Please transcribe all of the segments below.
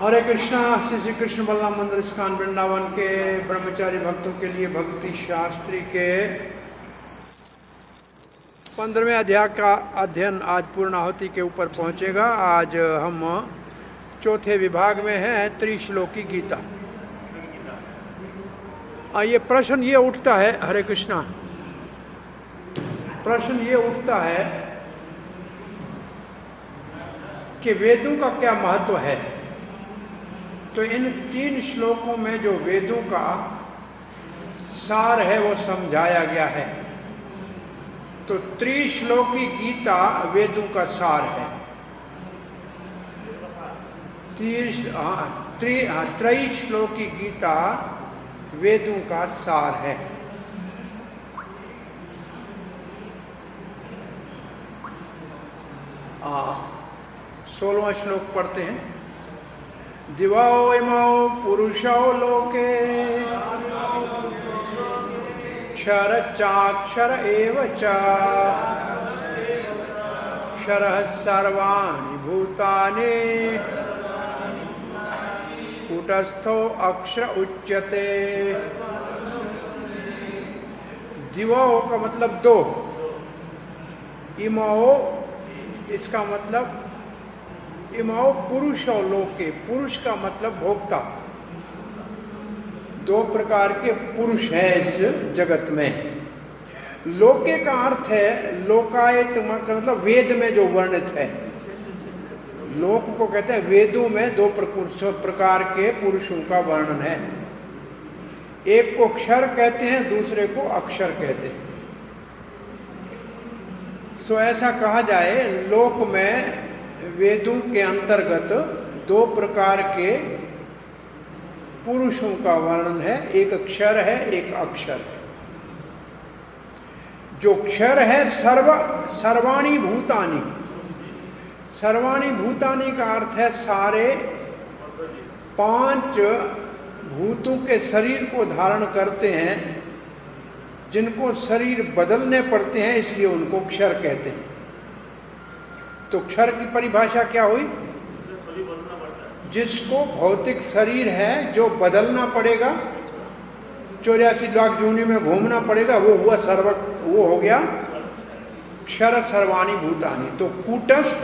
हरे कृष्णा। श्री कृष्ण बलराम मंदिर इस्कॉन वृंदावन के ब्रह्मचारी भक्तों के लिए भक्ति शास्त्री के 15वें अध्याय का अध्ययन आज पूर्णाहुति के ऊपर पहुंचेगा। आज हम चौथे विभाग में हैं, त्रिश्लोकी गीता। ये प्रश्न ये उठता है, हरे कृष्णा, प्रश्न ये उठता है कि वेदों का क्या महत्व है। तो इन 3 श्लोकों में जो वेदों का सार है वो समझाया गया है। तो त्रिश्लोकी गीता वेदों का सार है। त्रिश्लोकी गीता वेदों का सार है। आ 16वां श्लोक पढ़ते हैं। दिवो इमौ पुरुषो लोके क्षर चाक्षर एव च क्षरः सर्वाणि भूतानि कूटस्थो अक्षर उच्यते। दिवो का मतलब 2, इमौ इसका मतलब इमौ पुरुषो लोके, पुरुष का मतलब भोक्ता। 2 प्रकार के पुरुष हैं इस जगत में। लोके का अर्थ है लोकायत, मतलब वेद में जो वर्णित है। लोक को कहते हैं, वेदों में 2 प्रकार के पुरुषों का वर्णन है। एक को क्षर कहते हैं, दूसरे को अक्षर कहते हैं। सो ऐसा कहा जाए, लोक में वेदों के अंतर्गत 2 प्रकार के पुरुषों का वर्णन है। एक क्षर है, एक अक्षर है। जो क्षर है सर्वाणि भूतानि। सर्वाणि भूतानि का अर्थ है सारे 5 भूतों के शरीर को धारण करते हैं, जिनको शरीर बदलने पड़ते हैं, इसलिए उनको क्षर कहते हैं। तो क्षर की परिभाषा क्या हुई? जिसको भौतिक शरीर है जो बदलना पड़ेगा, 84 लाख जूनी में घूमना पड़ेगा, वो हुआ वो हो गया क्षर सर्वाणि भूतानि। तो कूटस्थ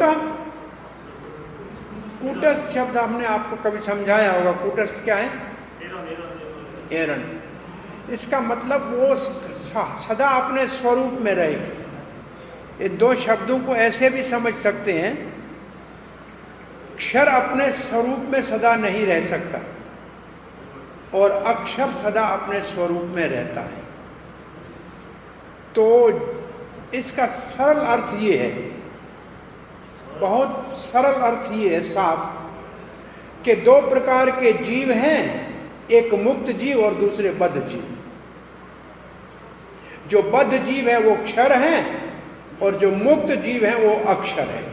शब्द हमने आपको कभी समझाया होगा। कूटस्थ क्या है? एरन। इसका मतलब वो सदा अपने स्वरूप में रहे। ये 2 शब्दों को ऐसे भी समझ सकते हैं, क्षर अपने स्वरूप में सदा नहीं रह सकता और अक्षर सदा अपने स्वरूप में रहता है। तो इसका सरल अर्थ ये है, बहुत सरल अर्थ ये है साफ, कि 2 प्रकार के जीव हैं, एक मुक्त जीव और दूसरे बद्ध जीव। जो बद्ध जीव है वो क्षर है और जो मुक्त जीव है वो अक्षर है,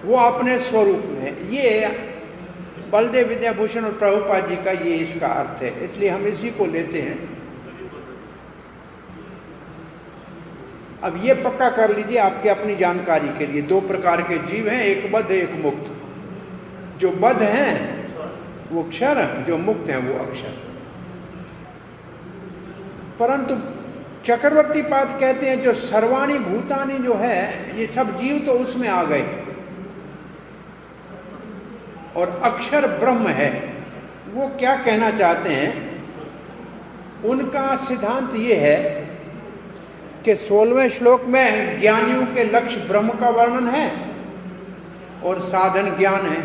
वो अपने स्वरूप में। ये बलदेव विद्याभूषण और प्रभुपाद जी का ये इसका अर्थ है, इसलिए हम इसी को लेते हैं। अब ये पक्का कर लीजिए आपके अपनी जानकारी के लिए, 2 प्रकार के जीव हैं, एक बद्ध एक मुक्त। जो बद्ध हैं वो क्षर, जो मुक्त हैं वो अक्षर। परंतु चक्रवर्ती पाद कहते हैं जो सर्वाणि भूतानि जो है, ये सब जीव तो उसमें आ गए और अक्षर ब्रह्म है। वो क्या कहना चाहते हैं, उनका सिद्धांत ये है कि 16वें श्लोक में ज्ञानियों के लक्ष्य ब्रह्म का वर्णन है और साधन ज्ञान है।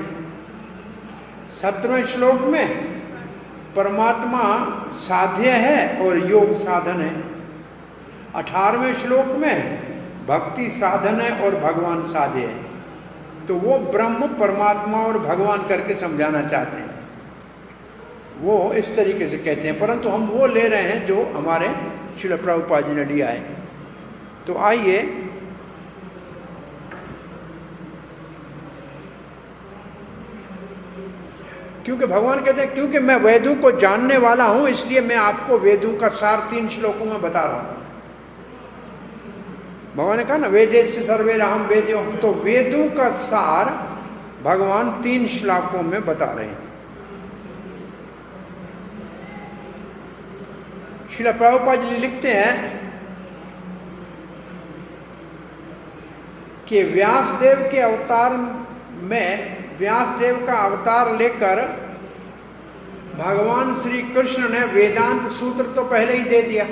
17वें श्लोक में परमात्मा साध्य है और योग साधन है। 18वें श्लोक में भक्ति साधन है और भगवान साधे है, तो वो ब्रह्म परमात्मा और भगवान करके समझाना चाहते हैं, वो इस तरीके से कहते हैं, परंतु हम वो ले रहे हैं जो हमारे श्रील प्रभुपाद जी ने लिया है। तो आइए क्योंकि भगवान कहते हैं क्योंकि मैं वेदों को जानने वाला हूं इसलिए मैं आपको वेदों का सार 3 श्लोकों में बता रहा हूं। भगवान ने कहा ना वेदे से सर्वे राम वेद्यो, तो वेदों का सार भगवान 3 श्लोकों में बता रहे हैं। श्रील प्रभुपाद जी लिखते हैं कि व्यासदेव के अवतार में, व्यासदेव का अवतार लेकर भगवान श्री कृष्ण ने वेदांत सूत्र तो पहले ही दे दिया,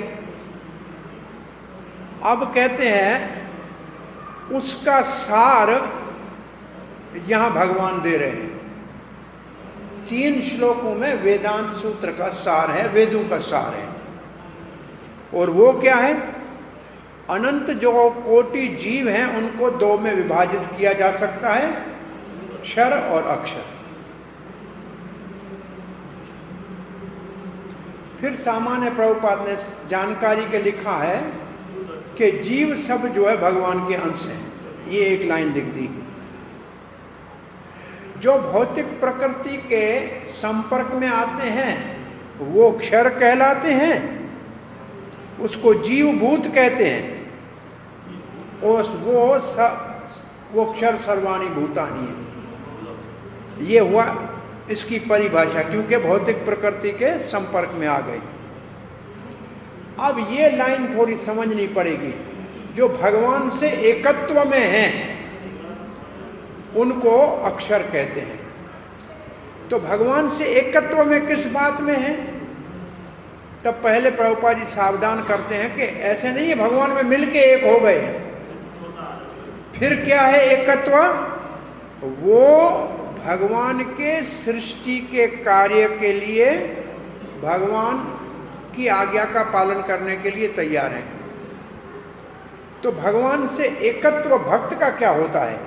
अब कहते हैं उसका सार यहां भगवान दे रहे हैं। 3 श्लोकों में वेदांत सूत्र का सार है, वेदों का सार है, और वो क्या है? अनंत जो कोटि जीव हैं उनको 2 में विभाजित किया जा सकता है, क्षर और अक्षर। फिर सामान्य प्रभुपाद ने जानकारी के लिखा है कि जीव सब जो है भगवान के अंश हैं, ये एक लाइन लिख दी। जो भौतिक प्रकृति के संपर्क में आते हैं वो क्षर कहलाते हैं, उसको जीव भूत कहते हैं, और वो क्षर सर्वाणी भूतानी है। ये हुआ इसकी परिभाषा, क्योंकि भौतिक प्रकृति के संपर्क में आ गई। अब ये लाइन थोड़ी समझनी पड़ेगी। जो भगवान से एकत्व में हैं उनको अक्षर कहते हैं। तो भगवान से एकत्व में किस बात में है? तब पहले प्रभुपाद जी सावधान करते हैं कि ऐसे नहीं है भगवान में मिलके एक हो गए। फिर क्या है एकत्व? वो भगवान के सृष्टि के कार्य के लिए भगवान की आज्ञा का पालन करने के लिए तैयार हैं। तो भगवान से एकत्व भक्त का क्या होता है?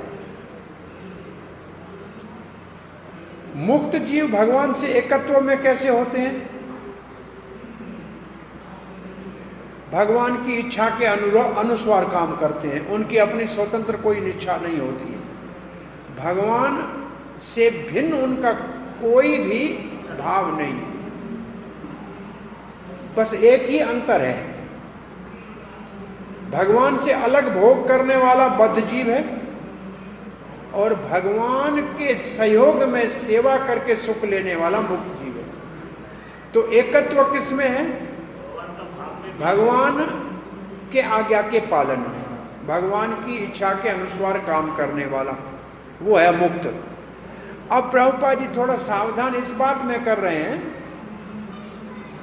मुक्त जीव भगवान से एकत्व में कैसे होते हैं? भगवान की इच्छा के अनुसार काम करते हैं, उनकी अपनी स्वतंत्र कोई इच्छा नहीं होती है। भगवान से भिन्न उनका कोई भी भाव नहीं, बस एक ही अंतर है, भगवान से अलग भोग करने वाला बद्ध जीव है और भगवान के सहयोग में सेवा करके सुख लेने वाला मुक्त जीव है। तो एकत्व किस में है? भगवान के आज्ञा के पालन में, भगवान की इच्छा के अनुसार काम करने वाला वो है मुक्त। अब प्रभुपाद जी थोड़ा सावधान इस बात में कर रहे हैं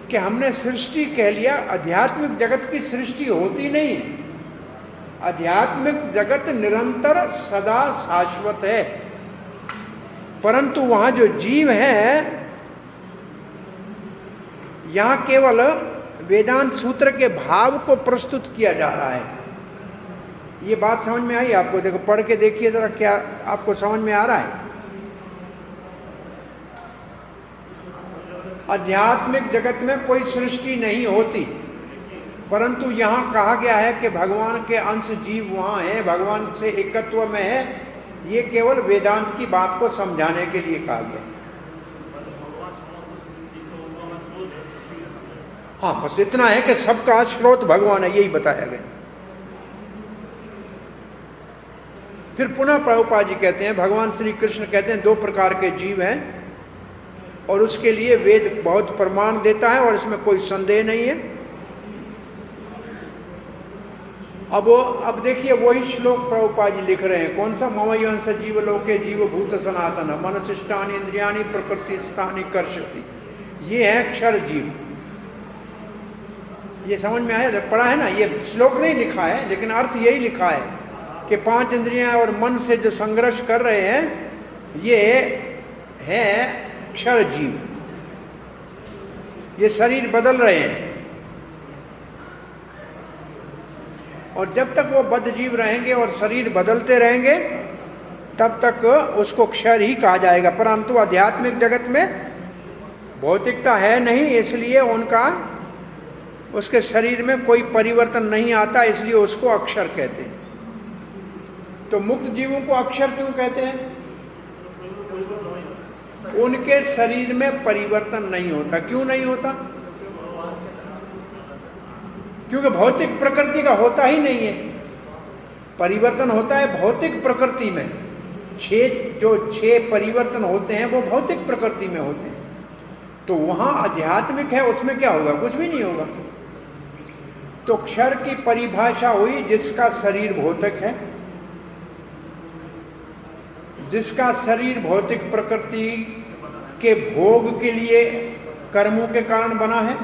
कि हमने सृष्टि कह लिया, आध्यात्मिक जगत की सृष्टि होती नहीं। आध्यात्मिक जगत निरंतर सदा शाश्वत है, परंतु वहां जो जीव है यहां केवल वेदांत सूत्र के भाव को प्रस्तुत किया जा रहा है। ये बात समझ में आई आपको? देखो पढ़ के देखिए जरा, क्या आपको समझ में आ रहा है? आध्यात्मिक जगत में कोई सृष्टि नहीं होती, परंतु यहाँ कहा गया है कि भगवान के अंश जीव वहाँ हैं, भगवान से एकत्व में है। ये केवल वेदांत की बात को समझाने के लिए कहा गया। हाँ, बस इतना है कि सबका स्रोत भगवान है, यही बताया गया। फिर पुनः प्रभुपाद जी कहते हैं, भगवान श्री कृष्ण कहते हैं 2 प्रकार के जीव हैं और उसके लिए वेद बहुत प्रमाण देता है और इसमें कोई संदेह नहीं है। अब देखिए वही श्लोक प्रभुपाद जी लिख रहे हैं। कौन सा? ममयंस जीव लोके जीव भूत सनातन मनशिष्टानि इंद्रियाणि प्रकृति स्थानि कर्षति। ये है अक्षर जीव। ये समझ में आया? पढ़ा है ना? ये श्लोक नहीं लिखा है, लेकिन अर्थ यही लिखा है कि 5 इंद्रियां और मन से जो संघर्ष कर रहे हैं ये है अक्षर जीव। ये शरीर बदल रहे हैं। और जब तक वो बद्ध जीव रहेंगे और शरीर बदलते रहेंगे तब तक उसको क्षर ही कहा जाएगा। परंतु आध्यात्मिक जगत में भौतिकता है नहीं, इसलिए उसके शरीर में कोई परिवर्तन नहीं आता, इसलिए उसको अक्षर कहते हैं। तो मुक्त जीवों को अक्षर क्यों कहते हैं? उनके शरीर में परिवर्तन नहीं होता। क्यों नहीं होता? क्योंकि भौतिक प्रकृति का होता ही नहीं है। परिवर्तन होता है भौतिक प्रकृति में। छह परिवर्तन होते हैं वो भौतिक प्रकृति में होते हैं। तो वहां आध्यात्मिक है, उसमें क्या होगा? कुछ भी नहीं होगा। तो क्षर की परिभाषा हुई जिसका शरीर भौतिक है, जिसका शरीर भौतिक प्रकृति के भोग के लिए कर्मों के कारण बना है,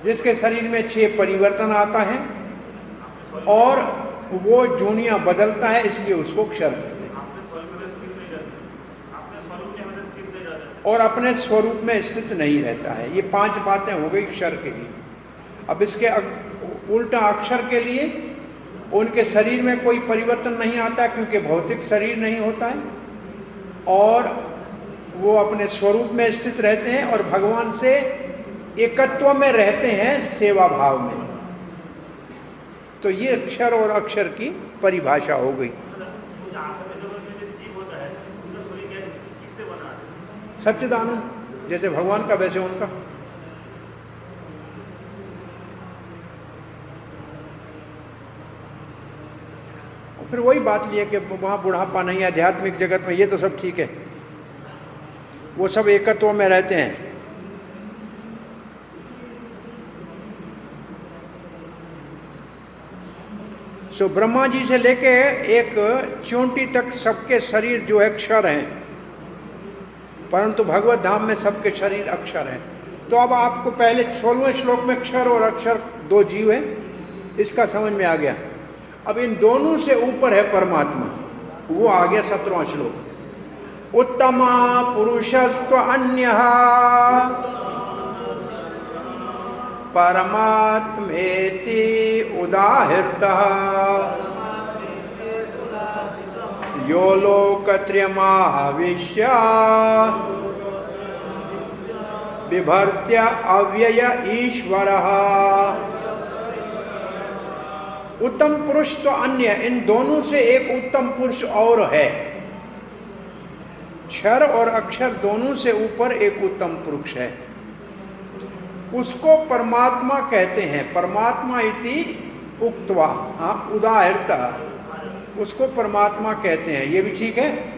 जिसके शरीर में 6 परिवर्तन आता है और वो जूनियां बदलता है, इसलिए उसको क्षर कहते हैं। और अपने स्वरूप में स्थित नहीं रहता है। ये 5 बातें हो गई क्षर के लिए। अब इसके उल्टा अक्षर के लिए उनके शरीर में कोई परिवर्तन नहीं आता क्योंकि भौतिक शरीर नहीं होता है और वो अपने स्वरूप में स्थित रहते हैं और भगवान से एकत्व में रहते हैं, सेवा भाव में। तो ये अक्षर और अक्षर की परिभाषा हो गई। सच्चिदानंद, जैसे भगवान का वैसे उनका। फिर वही बात लिए कि वहां बुढ़ापा नहीं, आध्यात्मिक जगत में ये तो सब ठीक है, वो सब एकत्व में रहते हैं। सो ब्रह्मा जी से लेके एक चोटी तक सबके शरीर जो है क्षर हैं, परंतु भगवत धाम में सबके शरीर अक्षर हैं। तो अब आपको पहले 16वें श्लोक में क्षर और अक्षर 2 जीव हैं, इसका समझ में आ गया। अब इन दोनों से ऊपर है परमात्मा, वो आ गया 17वां श्लोक। उत्तमा पुरुषस्त्व अन्यः परमात्मेति उदाहृतः यो लोकत्रयमाविश्य बिभर्त्य अव्यय ईश्वरः। उत्तम पुरुष तो अन्य, इन दोनों से एक उत्तम पुरुष और है। क्षर और अक्षर दोनों से ऊपर एक उत्तम पुरुष है, उसको परमात्मा कहते हैं। परमात्मा इति उक्त्वा, उदाहृतः, उसको परमात्मा कहते हैं। ये भी ठीक है।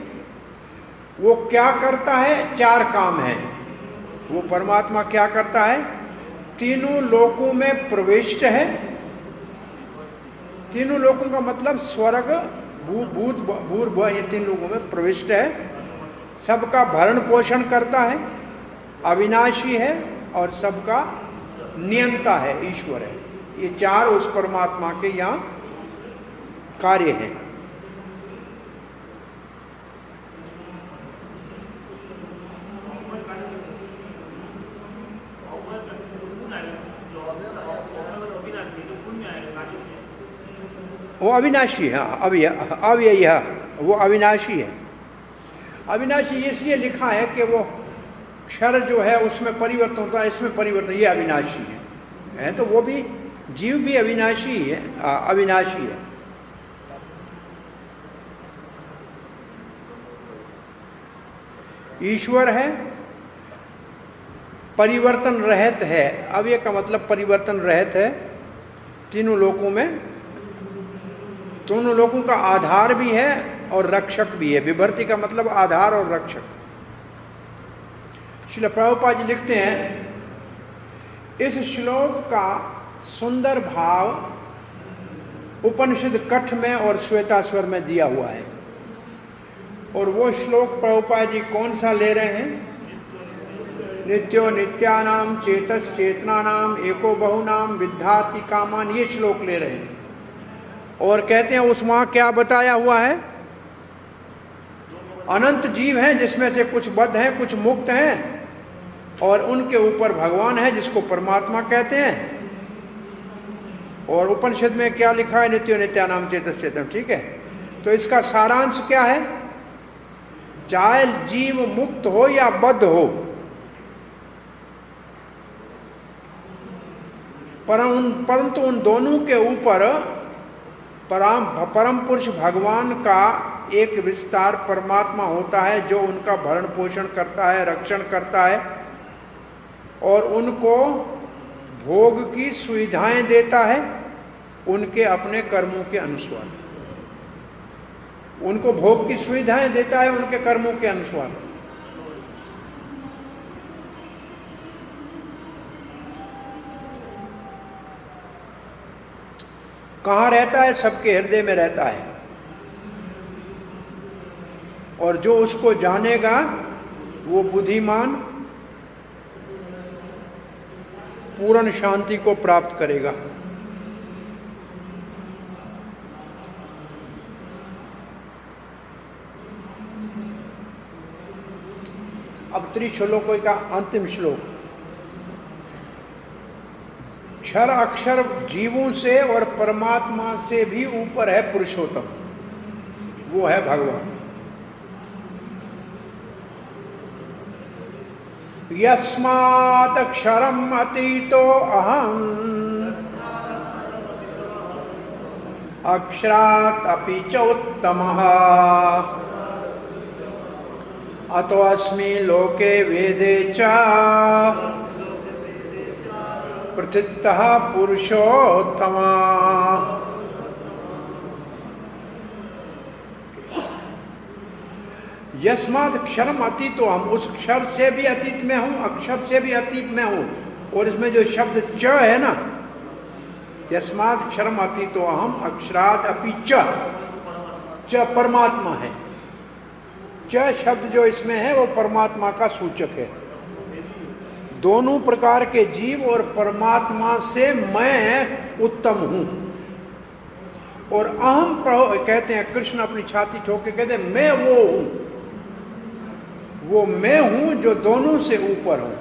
वो क्या करता है? 4 काम है। वो परमात्मा क्या करता है? तीनों लोकों में प्रविष्ट है। तीनों लोकों का मतलब स्वर्ग, भूत, भूर्भुव, ये 3 लोकों में प्रविष्ट है। सबका भरण पोषण करता है, अविनाशी है और सबका नियंता है, ईश्वर है। ये 4 उस परमात्मा के यहाँ कार्य हैं। वो अविनाशी है, अव्ययी है, वो अविनाशी है। अविनाशी इसलिए लिखा है कि वो क्षर जो है उसमें परिवर्तन होता है, इसमें परिवर्तन, ये अविनाशी है। तो वो भी जीव भी अविनाशी है, अविनाशी है। ईश्वर है, परिवर्तन रहित है। अव्यय का मतलब परिवर्तन रहित है। तीनों लोकों में, दोनों लोगों का आधार भी है और रक्षक भी है। विभर्ति का मतलब आधार और रक्षक। श्रील प्रभुपाद जी लिखते हैं, इस श्लोक का सुंदर भाव उपनिषद कठ में और श्वेताश्वर में दिया हुआ है। और वो श्लोक प्रभुपाद जी कौन सा ले रहे हैं? नित्यो नित्यानाम चेतस चेतनानाम एको बहुनाम विद्धाति कामान, ये श्लोक ले रहे हैं। और कहते हैं उसमें क्या बताया हुआ है? अनंत जीव हैं जिसमें से कुछ बद्ध हैं, कुछ मुक्त हैं, और उनके ऊपर भगवान है जिसको परमात्मा कहते हैं। और उपनिषद में क्या लिखा है, नित्यो नित्यानाम चेतस चेतन, ठीक है। तो इसका सारांश क्या है, चाहे जीव मुक्त हो या बद्ध हो, परंतु उन दोनों के ऊपर परम पुरुष भगवान का एक विस्तार परमात्मा होता है, जो उनका भरण पोषण करता है, रक्षण करता है और उनको भोग की सुविधाएं देता है उनके अपने कर्मों के अनुसार। उनको भोग की सुविधाएं देता है उनके कर्मों के अनुसार। कहाँ रहता है, सबके हृदय में रहता है, और जो उसको जानेगा वो बुद्धिमान पूर्ण शांति को प्राप्त करेगा। अब त्रिश्लोकों का अंतिम श्लोक, क्षर अक्षर जीवों से और परमात्मा से भी ऊपर है पुरुषोत्तम, वो है भगवान। यस्मात् अक्षरम अतीतो अहम् अक्षरात् अपि च उत्तमः अतो अस्मि लोके वेदे च प्रथितः पुरुषोत्तमा। यस्मात् अक्षरम अतीतो हम, उस क्षर से भी अतीत में हूं, अक्षर से भी अतीत में हूं। और इसमें जो शब्द च है ना, यस्मात् अक्षरम अतीतो हम अक्षरात् अपि च परमात्मा है। च शब्द जो इसमें है वो परमात्मा का सूचक है। दोनों प्रकार के जीव और परमात्मा से मैं उत्तम हूं। और अहम कहते हैं, कृष्ण अपनी छाती ठोक के कहते हैं मैं वो हूं, वो मैं हूं जो दोनों से ऊपर हूं।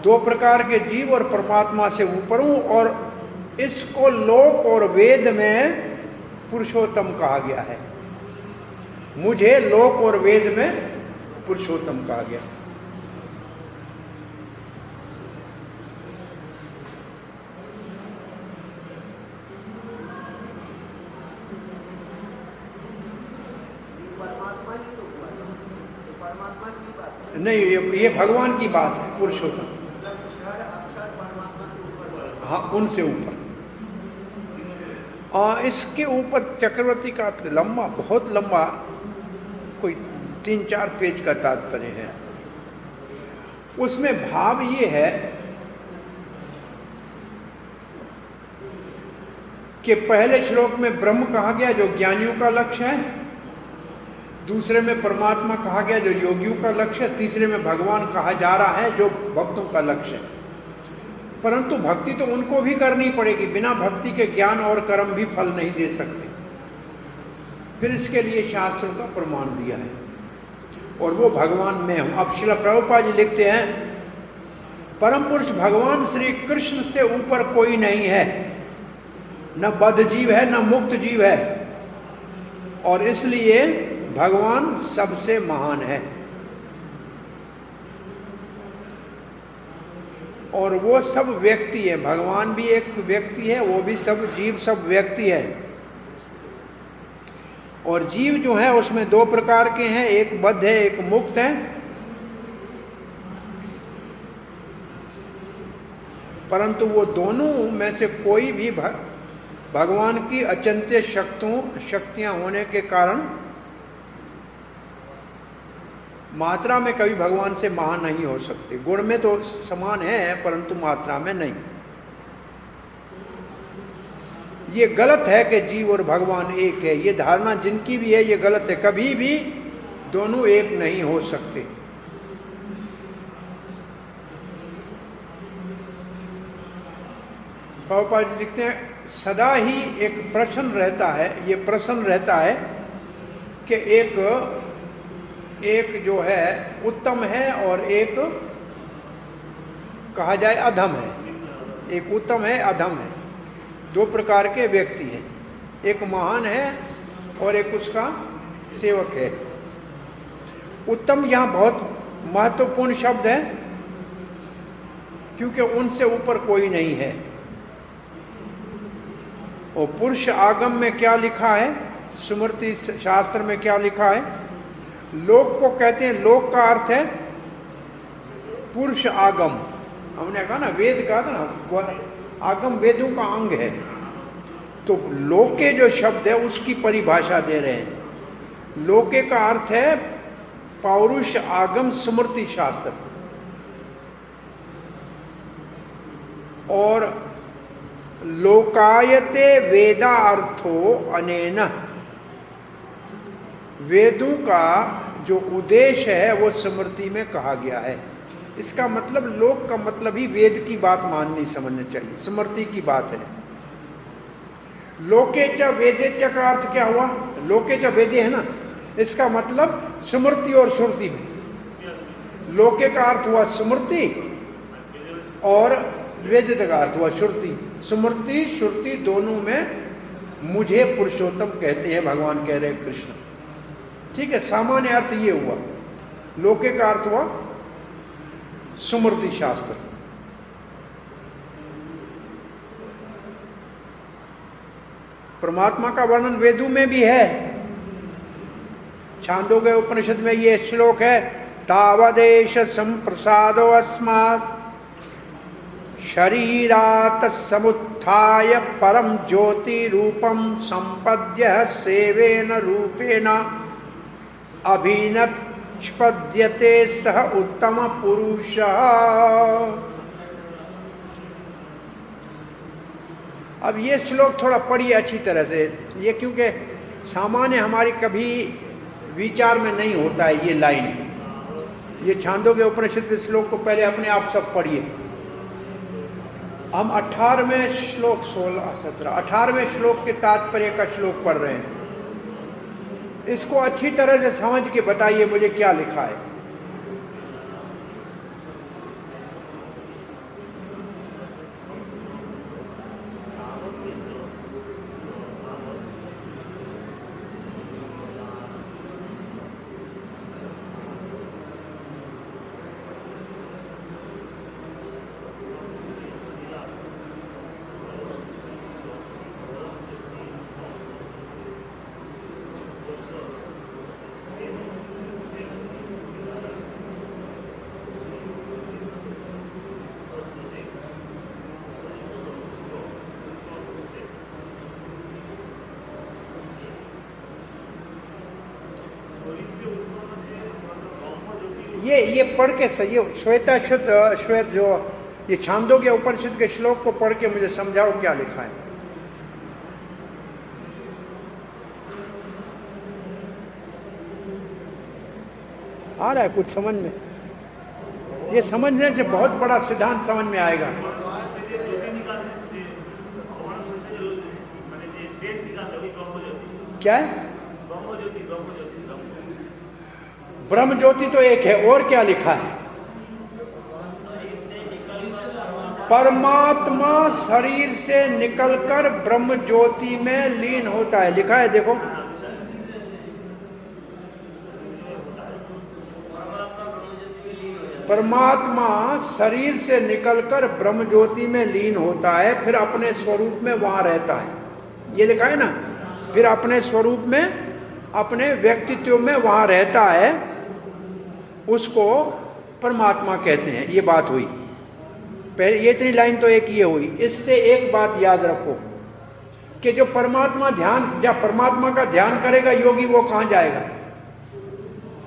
दो प्रकार के जीव और परमात्मा से ऊपर हूं, और इसको लोक और वेद में पुरुषोत्तम कहा गया है। मुझे लोक और वेद में पुरुषोत्तम कहा गया। नहीं, ये भगवान की बात है, पुरुषोत्तम। हाँ, उनसे ऊपर। इसके ऊपर चक्रवर्ती का लंबा, बहुत लंबा, कोई 3-4 पेज का तात्पर्य है। उसमें भाव ये है कि पहले श्लोक में ब्रह्म कहा गया जो ज्ञानियों का लक्ष्य है, दूसरे में परमात्मा कहा गया जो योगियों का लक्ष्य है, तीसरे में भगवान कहा जा रहा है जो भक्तों का लक्ष्य है। परंतु भक्ति तो उनको भी करनी पड़ेगी, बिना भक्ति के ज्ञान और कर्म भी फल नहीं दे सकते। फिर इसके लिए शास्त्रों का प्रमाण दिया है, और वो भगवान में हूं। अब श्रील प्रभुपाद जी लिखते हैं, परम पुरुष भगवान श्री कृष्ण से ऊपर कोई नहीं है, न बद्ध जीव है न मुक्त जीव है, और इसलिए भगवान सबसे महान है। और वो सब व्यक्ति है, भगवान भी एक व्यक्ति है, वो भी सब जीव सब व्यक्ति है। और जीव जो है उसमें 2 प्रकार के हैं, एक बद्ध है एक मुक्त है। परंतु वो दोनों में से कोई भी भगवान की अचिंत्य शक्तियां होने के कारण मात्रा में कभी भगवान से महान नहीं हो सकते। गुण में तो समान है परंतु मात्रा में नहीं। ये गलत है कि जीव और भगवान एक है, ये धारणा जिनकी भी है ये गलत है। कभी भी दोनों एक नहीं हो सकते। प्रभुपाद जी लिखते हैं, सदा ही एक प्रश्न रहता है, ये प्रश्न रहता है कि एक जो है उत्तम है और एक कहा जाए अधम है। एक उत्तम है, अधम है। दो प्रकार के व्यक्ति हैं, एक महान है और एक उसका सेवक है। उत्तम यहाँ बहुत महत्वपूर्ण शब्द है, क्योंकि उनसे ऊपर कोई नहीं है। और पुरुष आगम में क्या लिखा है, स्मृति शास्त्र में क्या लिखा है? लोक को कहते हैं, लोक का अर्थ है पुरुष आगम। हमने कहा ना, वेद कहा था ना, आगम वेदों का अंग है। तो लोके जो शब्द है उसकी परिभाषा दे रहे हैं। लोके का अर्थ है पौरुष आगम स्मृति शास्त्र। और लोकायते वेदा अर्थो अनेन, वेदों का जो उद्देश्य है वो स्मृति में कहा गया है। इसका मतलब लोक का मतलब ही वेद की बात माननी समझनी चाहिए, स्मृति की बात है। लोके च वेदे च का अर्थ क्या हुआ? लोके च वेदे है ना, इसका मतलब स्मृति और श्रुति में। लोके का अर्थ हुआ स्मृति और वेद का अर्थ हुआ श्रुति। स्मृति श्रुति दोनों में मुझे पुरुषोत्तम कहते हैं, भगवान कह रहे कृष्ण। ठीक है, सामान्य अर्थ ये हुआ। लोके का अर्थ हुआ स्मृति शास्त्र। परमात्मा का वर्णन वेदों में भी है। छांदोग्य उपनिषद में ये श्लोक है, तावदेश संप्रसादो अस्मात् शरीरात समुत्थाय परम ज्योति रूपम संपद्य सेवेन रूपेण अभिनक्षपद्यते सह उत्तम पुरुष। अब ये श्लोक थोड़ा पढ़िए अच्छी तरह से, ये क्योंकि सामान्य हमारी कभी विचार में नहीं होता है ये लाइन। ये छांदोग्य उपनिषद के श्लोक को पहले अपने आप सब पढ़िए। हम 18वें श्लोक 18वें श्लोक के तात्पर्य का श्लोक पढ़ रहे हैं। इसको अच्छी तरह से समझ के बताइए मुझे क्या लिखा है। ये पढ़ के सही, श्वेता शुद्ध श्वेत जो ये छांदोग्य उपनिषद के श्लोक को पढ़ के मुझे समझाओ क्या लिखा है। आ रहा है कुछ समझ में? ये समझने से बहुत बड़ा सिद्धांत समझ में आएगा। क्या है? ब्रह्म ज्योति तो एक है, और क्या लिखा है? परमात्मा शरीर से निकलकर ब्रह्म ज्योति में लीन होता है, लिखा है देखो। परमात्मा शरीर से निकलकर ब्रह्म ज्योति में लीन होता है, फिर अपने स्वरूप में वहां रहता है, ये लिखा है ना। फिर अपने स्वरूप में, अपने व्यक्तित्व में वहां रहता है, उसको परमात्मा कहते हैं। ये बात हुई पहले, ये इतनी लाइन तो एक ये हुई। इससे एक बात याद रखो कि जो परमात्मा ध्यान, जब परमात्मा का ध्यान करेगा योगी, वो कहां जाएगा?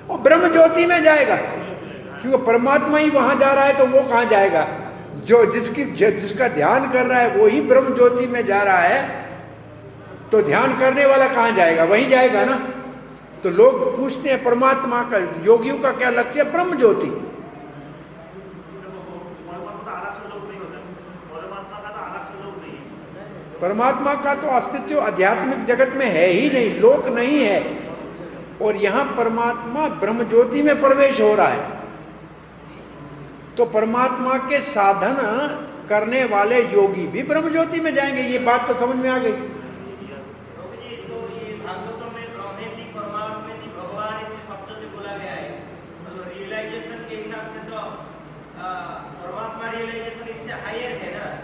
वो ब्रह्म ज्योति में जाएगा, क्योंकि परमात्मा ही वहां जा रहा है, तो वो कहां जाएगा? जो जिसका ध्यान कर रहा है वो ही ब्रह्म ज्योति में जा रहा है, तो ध्यान करने वाला कहां जाएगा? वहीं जाएगा ना। तो लोग पूछते हैं परमात्मा का, योगियों का क्या लक्ष्य है? ब्रह्म ज्योति। परमात्मा का तो अस्तित्व आध्यात्मिक जगत में है ही नहीं, लोक नहीं है। और यहां परमात्मा ब्रह्म ज्योति में प्रवेश हो रहा है। तो परमात्मा के साधन करने वाले योगी भी ब्रह्म ज्योति में जाएंगे। ये बात तो समझ में आ गई।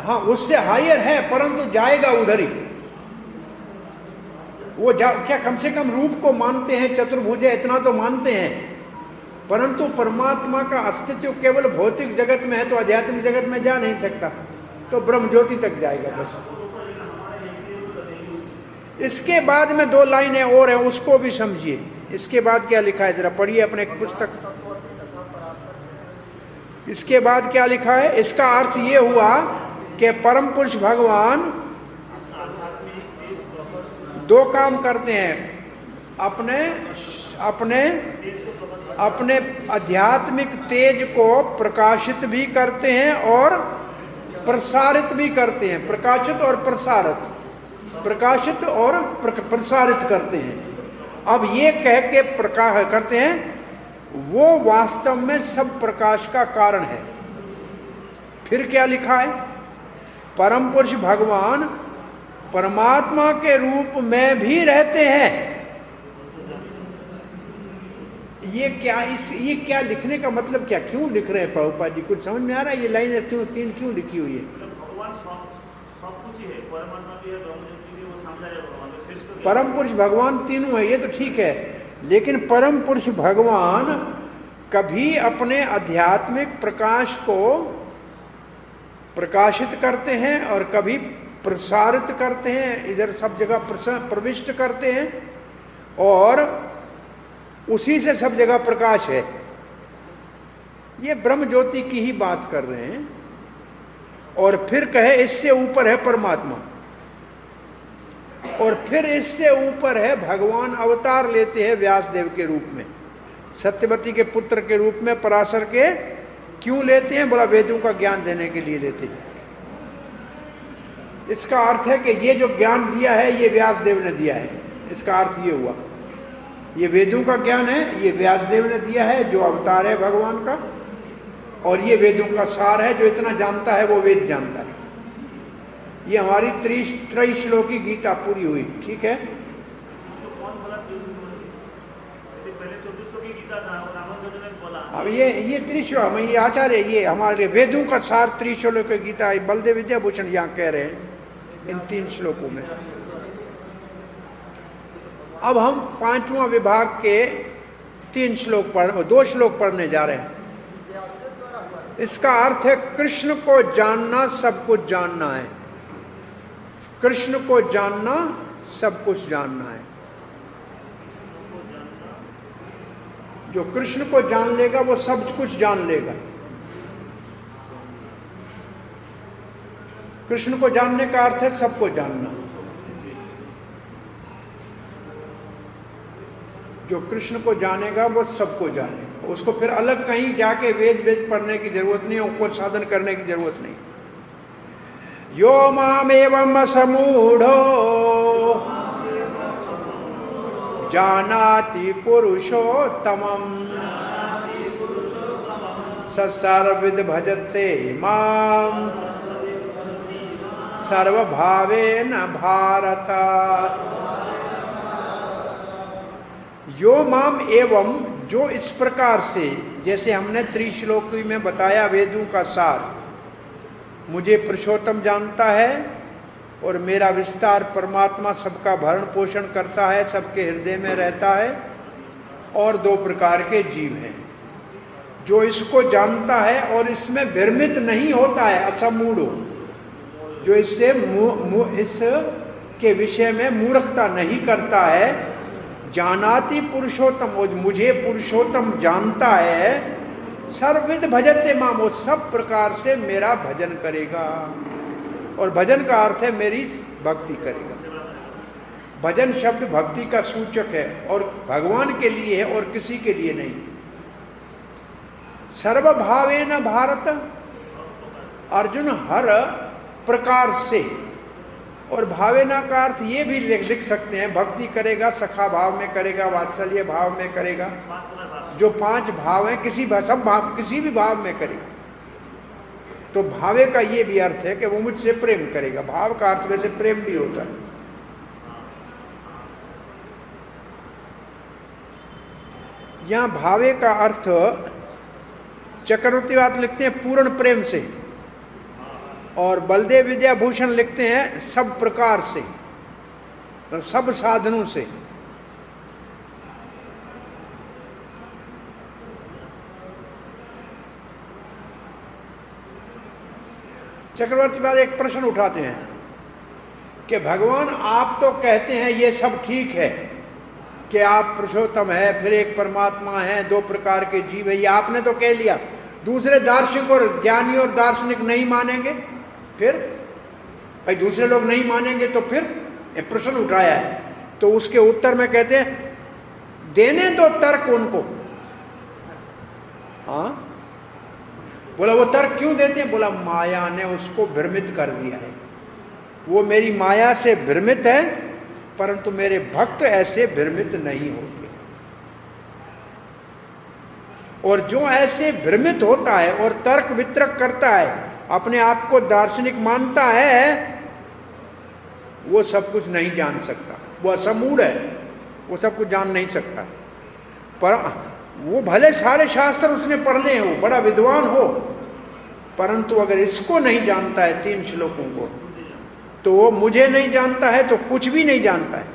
हाँ, उससे हायर है, परंतु जाएगा उधर ही। वो क्या कम से कम रूप को मानते हैं, चतुर्भुज है, इतना तो मानते हैं, परंतु परमात्मा का अस्तित्व केवल भौतिक जगत में है, तो आध्यात्मिक जगत में जा नहीं सकता, तो ब्रह्म ज्योति तक जाएगा बस। इसके बाद में 2 लाइनें और हैं, उसको भी समझिए। इसके बाद क्या लिखा है, जरा पढ़िए अपने पुस्तक। इसके बाद क्या लिखा है? इसका अर्थ ये हुआ कि परम पुरुष भगवान 2 काम करते हैं, अपने आध्यात्मिक तेज को प्रकाशित भी करते हैं और प्रसारित भी करते हैं। प्रकाशित और प्रसारित करते हैं। अब ये कह के प्रकाश करते हैं, वो वास्तव में सब प्रकाश का कारण है। फिर क्या लिखा है? परम पुरुष भगवान परमात्मा के रूप में भी रहते हैं। ये क्या लिखने का मतलब क्या, क्यों लिख रहे हैं प्रभुपाद जी? कुछ समझ में आ रहा है? ये लाइन 3 क्यों लिखी हुई है? परम पुरुष भगवान तीनों है, ये तो ठीक है, लेकिन परम पुरुष भगवान कभी अपने आध्यात्मिक प्रकाश को प्रकाशित करते हैं और कभी प्रसारित करते हैं, इधर सब जगह प्रविष्ट करते हैं, और उसी से सब जगह प्रकाश है। ये ब्रह्म ज्योति की ही बात कर रहे हैं। और फिर कहे इससे ऊपर है परमात्मा, और फिर इससे ऊपर है भगवान अवतार लेते हैं व्यासदेव के रूप में, सत्यवती के पुत्र के रूप में पराशर के। क्यों लेते हैं? बोला वेदों का ज्ञान देने के लिए लेते हैं। इसका अर्थ है कि ये जो ज्ञान दिया है ये व्यासदेव ने दिया है। इसका अर्थ ये हुआ, ये वेदों का ज्ञान है, ये व्यासदेव ने दिया है जो अवतार है भगवान का, और ये वेदों का सार है। जो इतना जानता है वो वेद जानता है। ये हमारी त्रैश्लोकी गीता पूरी हुई, ठीक है। अब ये त्रिश्लोक, ये आचार्य, ये हमारे वेदों का सार त्रिश्लोक गीता, बलदेव विद्याभूषण यहाँ कह रहे हैं इन 3 श्लोकों में। अब हम 5वां विभाग के 2 श्लोक पढ़ने जा रहे हैं। इसका अर्थ है कृष्ण को जानना सब कुछ जानना है। कृष्ण को जानना सब कुछ जानना है। जो कृष्ण को जान लेगा वो सब कुछ जान लेगा। कृष्ण को जानने का अर्थ है सबको जानना। जो कृष्ण को जानेगा वो सबको जानेगा। उसको फिर अलग कहीं जाके वेद पढ़ने की जरूरत नहीं, ऊपर साधन करने की जरूरत नहीं। यो मामेवं समूढ़ो जानाति पुरुषोत्तमं स सर्वविद भजते मां सर्वभावेन भारत। यो माम एवं, जो इस प्रकार से, जैसे हमने त्रिश्लोकी में बताया वेदों का सार, मुझे पुरुषोत्तम जानता है और मेरा विस्तार परमात्मा सबका भरण पोषण करता है, सबके हृदय में रहता है, और 2 प्रकार के जीव हैं। जो इसको जानता है और इसमें भ्रमित नहीं होता है, असमूढ़ो, जो इससे इसके विषय में मूर्खता नहीं करता है। जानाति पुरुषोत्तम, वो मुझे पुरुषोत्तम जानता है। सर्वविद भजते माम, वो सब प्रकार से मेरा भजन करेगा। और भजन का अर्थ है मेरी भक्ति करेगा। भजन शब्द भक्ति का सूचक है और भगवान के लिए है और किसी के लिए नहीं। सर्वभावेन भारत, अर्जुन हर प्रकार से, और भावेना का अर्थ ये भी लिख सकते हैं, भक्ति करेगा, सखा भाव में करेगा, वात्सल्य भाव में करेगा, जो 5 भाव हैं, किसी भी भाव में करेगा। तो भावे का ये भी अर्थ है कि वो मुझसे प्रेम करेगा। भाव का अर्थ वैसे प्रेम भी होता है। यहां भावे का अर्थ चक्रवर्तीवाद लिखते हैं पूर्ण प्रेम से, और बलदेव विद्याभूषण लिखते हैं सब प्रकार से, सब साधनों से। चक्रवर्तीवाद एक प्रश्न उठाते हैं कि भगवान आप तो कहते हैं ये सब ठीक है कि आप पुरुषोत्तम है, फिर एक परमात्मा है, दो प्रकार के जीव है, ये आपने तो कह लिया। दूसरे दार्शनिक और ज्ञानी और दार्शनिक नहीं मानेंगे, फिर भाई दूसरे लोग नहीं मानेंगे तो फिर एक प्रश्न उठाया है। तो उसके उत्तर में कहते हैं देने दो तर्क उनको। हाँ, बोला वो तर्क क्यों देते हैं? बोला माया ने उसको भ्रमित कर दिया है। वो मेरी माया से भ्रमित है, परंतु मेरे भक्त ऐसे भ्रमित नहीं होते। और जो ऐसे भ्रमित होता है और तर्क वितर्क करता है, अपने आप को दार्शनिक मानता है, वो सब कुछ नहीं जान सकता। वो असमूढ़ है, वो सब कुछ जान नहीं सकता। पर वो भले सारे शास्त्र उसने पढ़ने हो, बड़ा विद्वान हो, परंतु अगर इसको नहीं जानता है, 3 श्लोकों को, तो वो मुझे नहीं जानता है तो कुछ भी नहीं जानता है।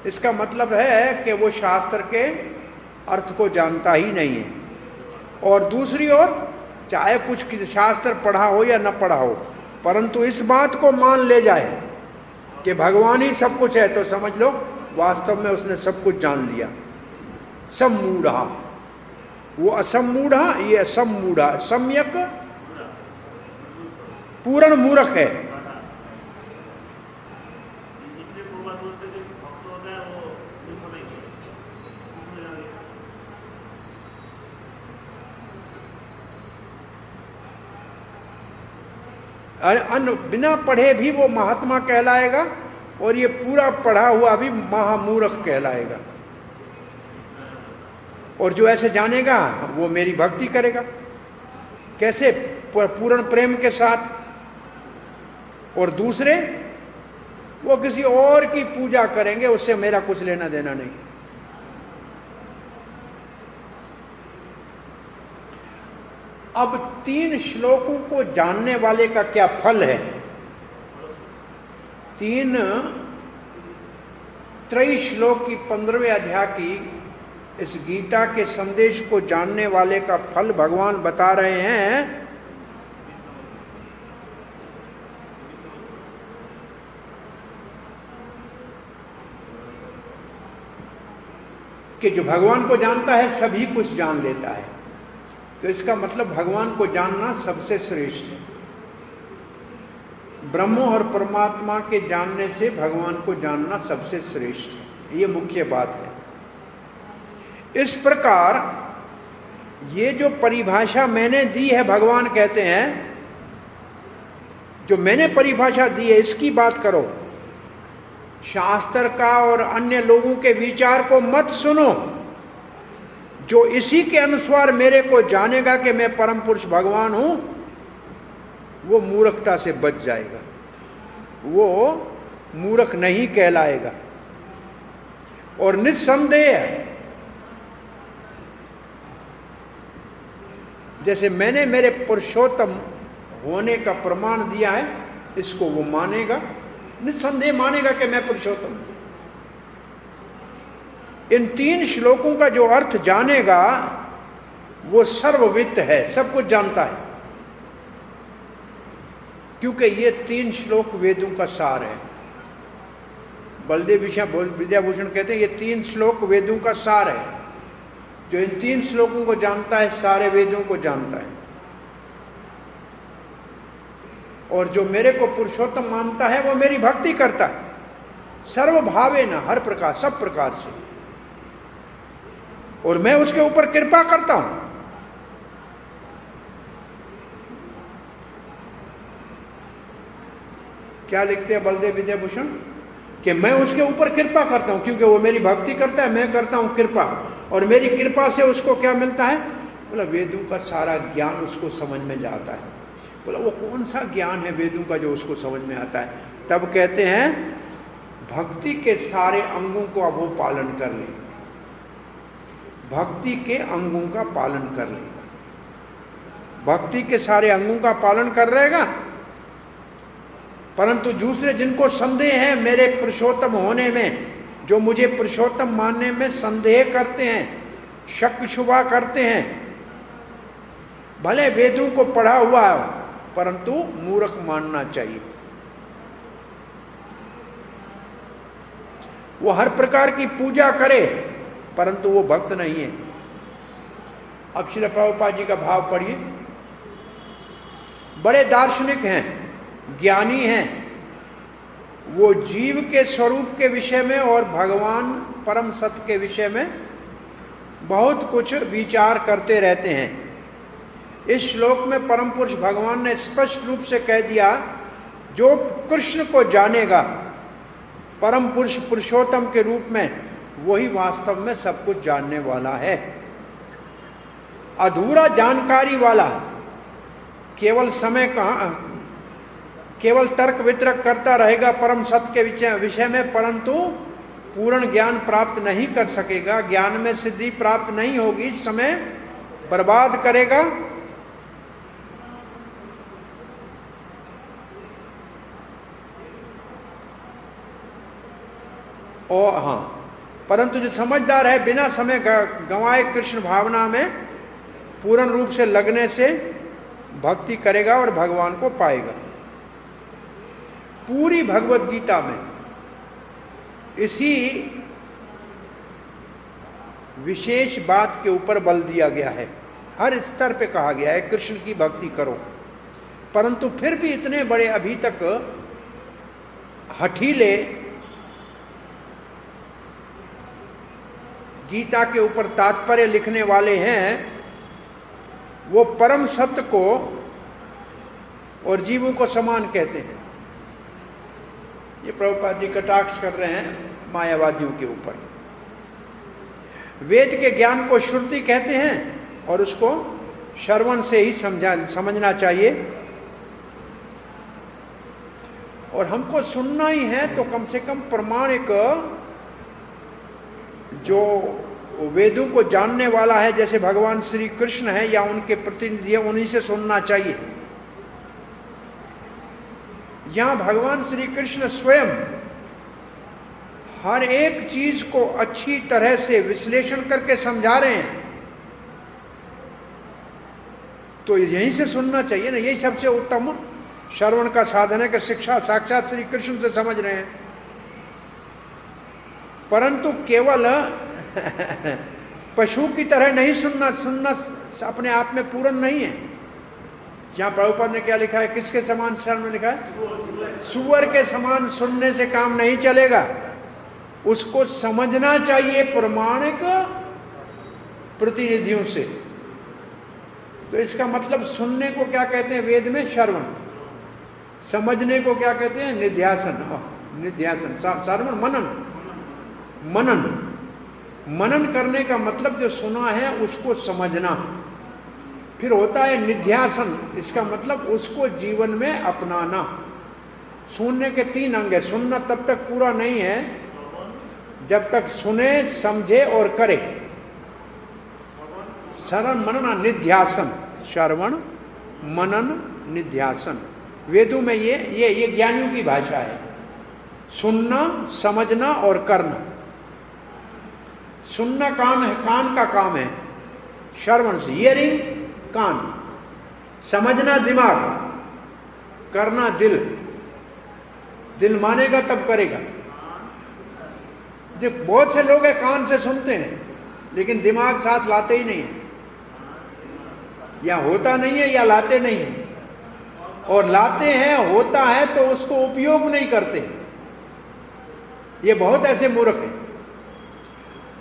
इसका मतलब है कि वो शास्त्र के अर्थ को जानता ही नहीं है। और दूसरी ओर, चाहे कुछ शास्त्र पढ़ा हो या न पढ़ा हो, परंतु इस बात को मान ले जाए कि भगवान ही सब कुछ है, तो समझ लो वास्तव में उसने सब कुछ जान लिया। सम्मूढ़ा, वो असम्मूढ़ा, ये असम्मूढ़ा, सम्यक पूर्ण मूर्ख है। बिना पढ़े भी वो महात्मा कहलाएगा, और ये पूरा पढ़ा हुआ भी महामूर्ख कहलाएगा। और जो ऐसे जानेगा वो मेरी भक्ति करेगा। कैसे? पूर्ण प्रेम के साथ। और दूसरे वो किसी और की पूजा करेंगे, उससे मेरा कुछ लेना देना नहीं। अब 3 श्लोकों को जानने वाले का क्या फल है? 3 त्रय श्लोक की 15वें अध्याय की इस गीता के संदेश को जानने वाले का फल भगवान बता रहे हैं कि जो भगवान को जानता है सभी कुछ जान लेता है। तो इसका मतलब भगवान को जानना सबसे श्रेष्ठ है। ब्रह्म और परमात्मा के जानने से भगवान को जानना सबसे श्रेष्ठ है। ये मुख्य बात है। इस प्रकार ये जो परिभाषा मैंने दी है, भगवान कहते हैं जो मैंने परिभाषा दी है इसकी बात करो, शास्त्र का और अन्य लोगों के विचार को मत सुनो। जो इसी के अनुसार मेरे को जानेगा कि मैं परम पुरुष भगवान हूं, वो मूर्खता से बच जाएगा, वो मूर्ख नहीं कहलाएगा। और निस्संदेह जैसे मैंने मेरे पुरुषोत्तम होने का प्रमाण दिया है, इसको वो मानेगा, निस्संदेह मानेगा कि मैं पुरुषोत्तम हूं। इन 3 श्लोकों का जो अर्थ जानेगा वो सर्ववित्त है, सब कुछ जानता है, क्योंकि ये 3 श्लोक वेदों का सार है। बलदेव विद्याभूषण कहते हैं ये 3 श्लोक वेदों का सार है। जो इन 3 श्लोकों को जानता है सारे वेदों को जानता है। और जो मेरे को पुरुषोत्तम मानता है वो मेरी भक्ति करता है, सर्वभावेन, हर प्रकार, सब प्रकार से। और मैं उसके ऊपर कृपा करता हूं। क्या लिखते हैं बलदेव विद्याभूषण? कि मैं उसके ऊपर कृपा करता हूं, क्योंकि वो मेरी भक्ति करता है, मैं करता हूं कृपा। और मेरी कृपा से उसको क्या मिलता है? बोला वेदों का सारा ज्ञान उसको समझ में जाता है। बोला वो कौन सा ज्ञान है वेदों का जो उसको समझ में आता है? तब कहते हैं भक्ति के सारे अंगों को अब वो पालन कर ले, भक्ति के अंगों का पालन कर ले। भक्ति के सारे अंगों का पालन कर रहेगा, परंतु दूसरे जिनको संदेह है मेरे पुरुषोत्तम होने में, जो मुझे पुरुषोत्तम मानने में संदेह करते हैं, शक शुबा करते हैं, भले वेदों को पढ़ा हुआ है परंतु मूर्ख मानना चाहिए। वो हर प्रकार की पूजा करे परंतु वो भक्त नहीं है। अब श्रील प्रभुपाद जी का भाव पढ़िए। बड़े दार्शनिक हैं, ज्ञानी हैं, वो जीव के स्वरूप के विषय में और भगवान परम सत्य के विषय में बहुत कुछ विचार करते रहते हैं। इस श्लोक में परम पुरुष भगवान ने स्पष्ट रूप से कह दिया, जो कृष्ण को जानेगा परम पुरुष पुरुषोत्तम के रूप में, वही वास्तव में सब कुछ जानने वाला है। अधूरा जानकारी वाला केवल समय कहाँ, केवल तर्क वितर्क करता रहेगा परम सत्य के विषय में, परंतु पूर्ण ज्ञान प्राप्त नहीं कर सकेगा, ज्ञान में सिद्धि प्राप्त नहीं होगी, समय बर्बाद करेगा। और हाँ, परंतु जो समझदार है बिना समय गंवाए कृष्ण भावना में पूर्ण रूप से लगने से भक्ति करेगा और भगवान को पाएगा। पूरी भगवत गीता में इसी विशेष बात के ऊपर बल दिया गया है। हर स्तर पे कहा गया है कृष्ण की भक्ति करो, परंतु फिर भी इतने बड़े अभी तक हठीले गीता के ऊपर तात्पर्य लिखने वाले हैं, वो परम सत्य को और जीवों को समान कहते हैं। ये प्रभुपाद जी कटाक्ष कर रहे हैं मायावादियों के ऊपर। वेद के ज्ञान को श्रुति कहते हैं और उसको श्रवण से ही समझना चाहिए, और हमको सुनना ही है तो कम से कम प्रमाणिक जो वेदों को जानने वाला है, जैसे भगवान श्री कृष्ण है या उनके प्रतिनिधि है, उन्हीं से सुनना चाहिए। यहां भगवान श्री कृष्ण स्वयं हर एक चीज को अच्छी तरह से विश्लेषण करके समझा रहे हैं, तो यहीं से सुनना चाहिए ना। यही सबसे उत्तम श्रवण का साधन है कि शिक्षा साक्षात श्री कृष्ण से समझ रहे हैं। परंतु केवल पशु की तरह नहीं सुनना अपने आप में पूर्ण नहीं है। जहां प्रभुपाद ने क्या लिखा है, किसके समान शरण में लिखा है, सुअर के समान सुनने से काम नहीं चलेगा, उसको समझना चाहिए प्रमाणिक प्रतिनिधियों से। तो इसका मतलब सुनने को क्या कहते हैं वेद में, श्रवण। समझने को क्या कहते हैं, निध्यासन। निध्यासन श्रवण, मनन करने का मतलब जो सुना है उसको समझना। फिर होता है निध्यासन, इसका मतलब उसको जीवन में अपनाना। सुनने के 3 अंग है। सुनना तब तक पूरा नहीं है जब तक सुने, समझे और करे। श्रवण मनन निध्यासन, श्रवण मनन निध्यासन। वेदों में ये ज्ञानियों की भाषा है। सुनना, समझना और करना। सुनना कान है, कान का काम है, श्रवण से, हियरिंग कान, समझना दिमाग, करना दिल। दिल मानेगा तब करेगा। जो बहुत से लोग हैं कान से सुनते हैं लेकिन दिमाग साथ लाते ही नहीं है, या होता नहीं है या लाते नहीं है, और लाते हैं होता है तो उसको उपयोग नहीं करते। ये बहुत ऐसे मूर्ख हैं।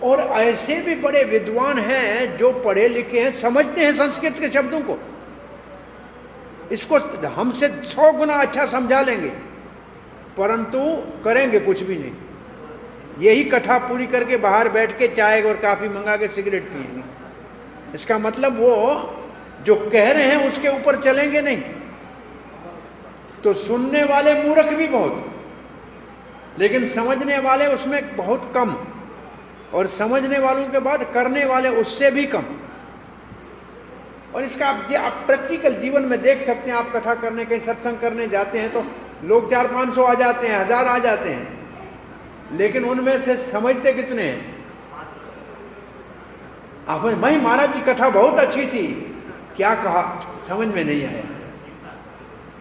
और ऐसे भी बड़े विद्वान हैं जो पढ़े लिखे हैं, समझते हैं संस्कृत के शब्दों को, इसको हमसे 100 गुना अच्छा समझा लेंगे, परंतु करेंगे कुछ भी नहीं। यही कथा पूरी करके बाहर बैठ के चाय और काफी मंगा के सिगरेट पिएंगे। इसका मतलब वो जो कह रहे हैं उसके ऊपर चलेंगे नहीं, तो सुनने वाले मूर्ख भी बहुत, लेकिन समझने वाले उसमें बहुत कम, और समझने वालों के बाद करने वाले उससे भी कम। और इसका आप प्रैक्टिकल जीवन में देख सकते हैं। आप कथा करने, कहीं सत्संग करने जाते हैं तो लोग 400-500 आ जाते हैं, 1000 आ जाते हैं, लेकिन उनमें से समझते कितने हैं? आप भाई महाराज की कथा बहुत अच्छी थी, क्या कहा समझ में नहीं आया।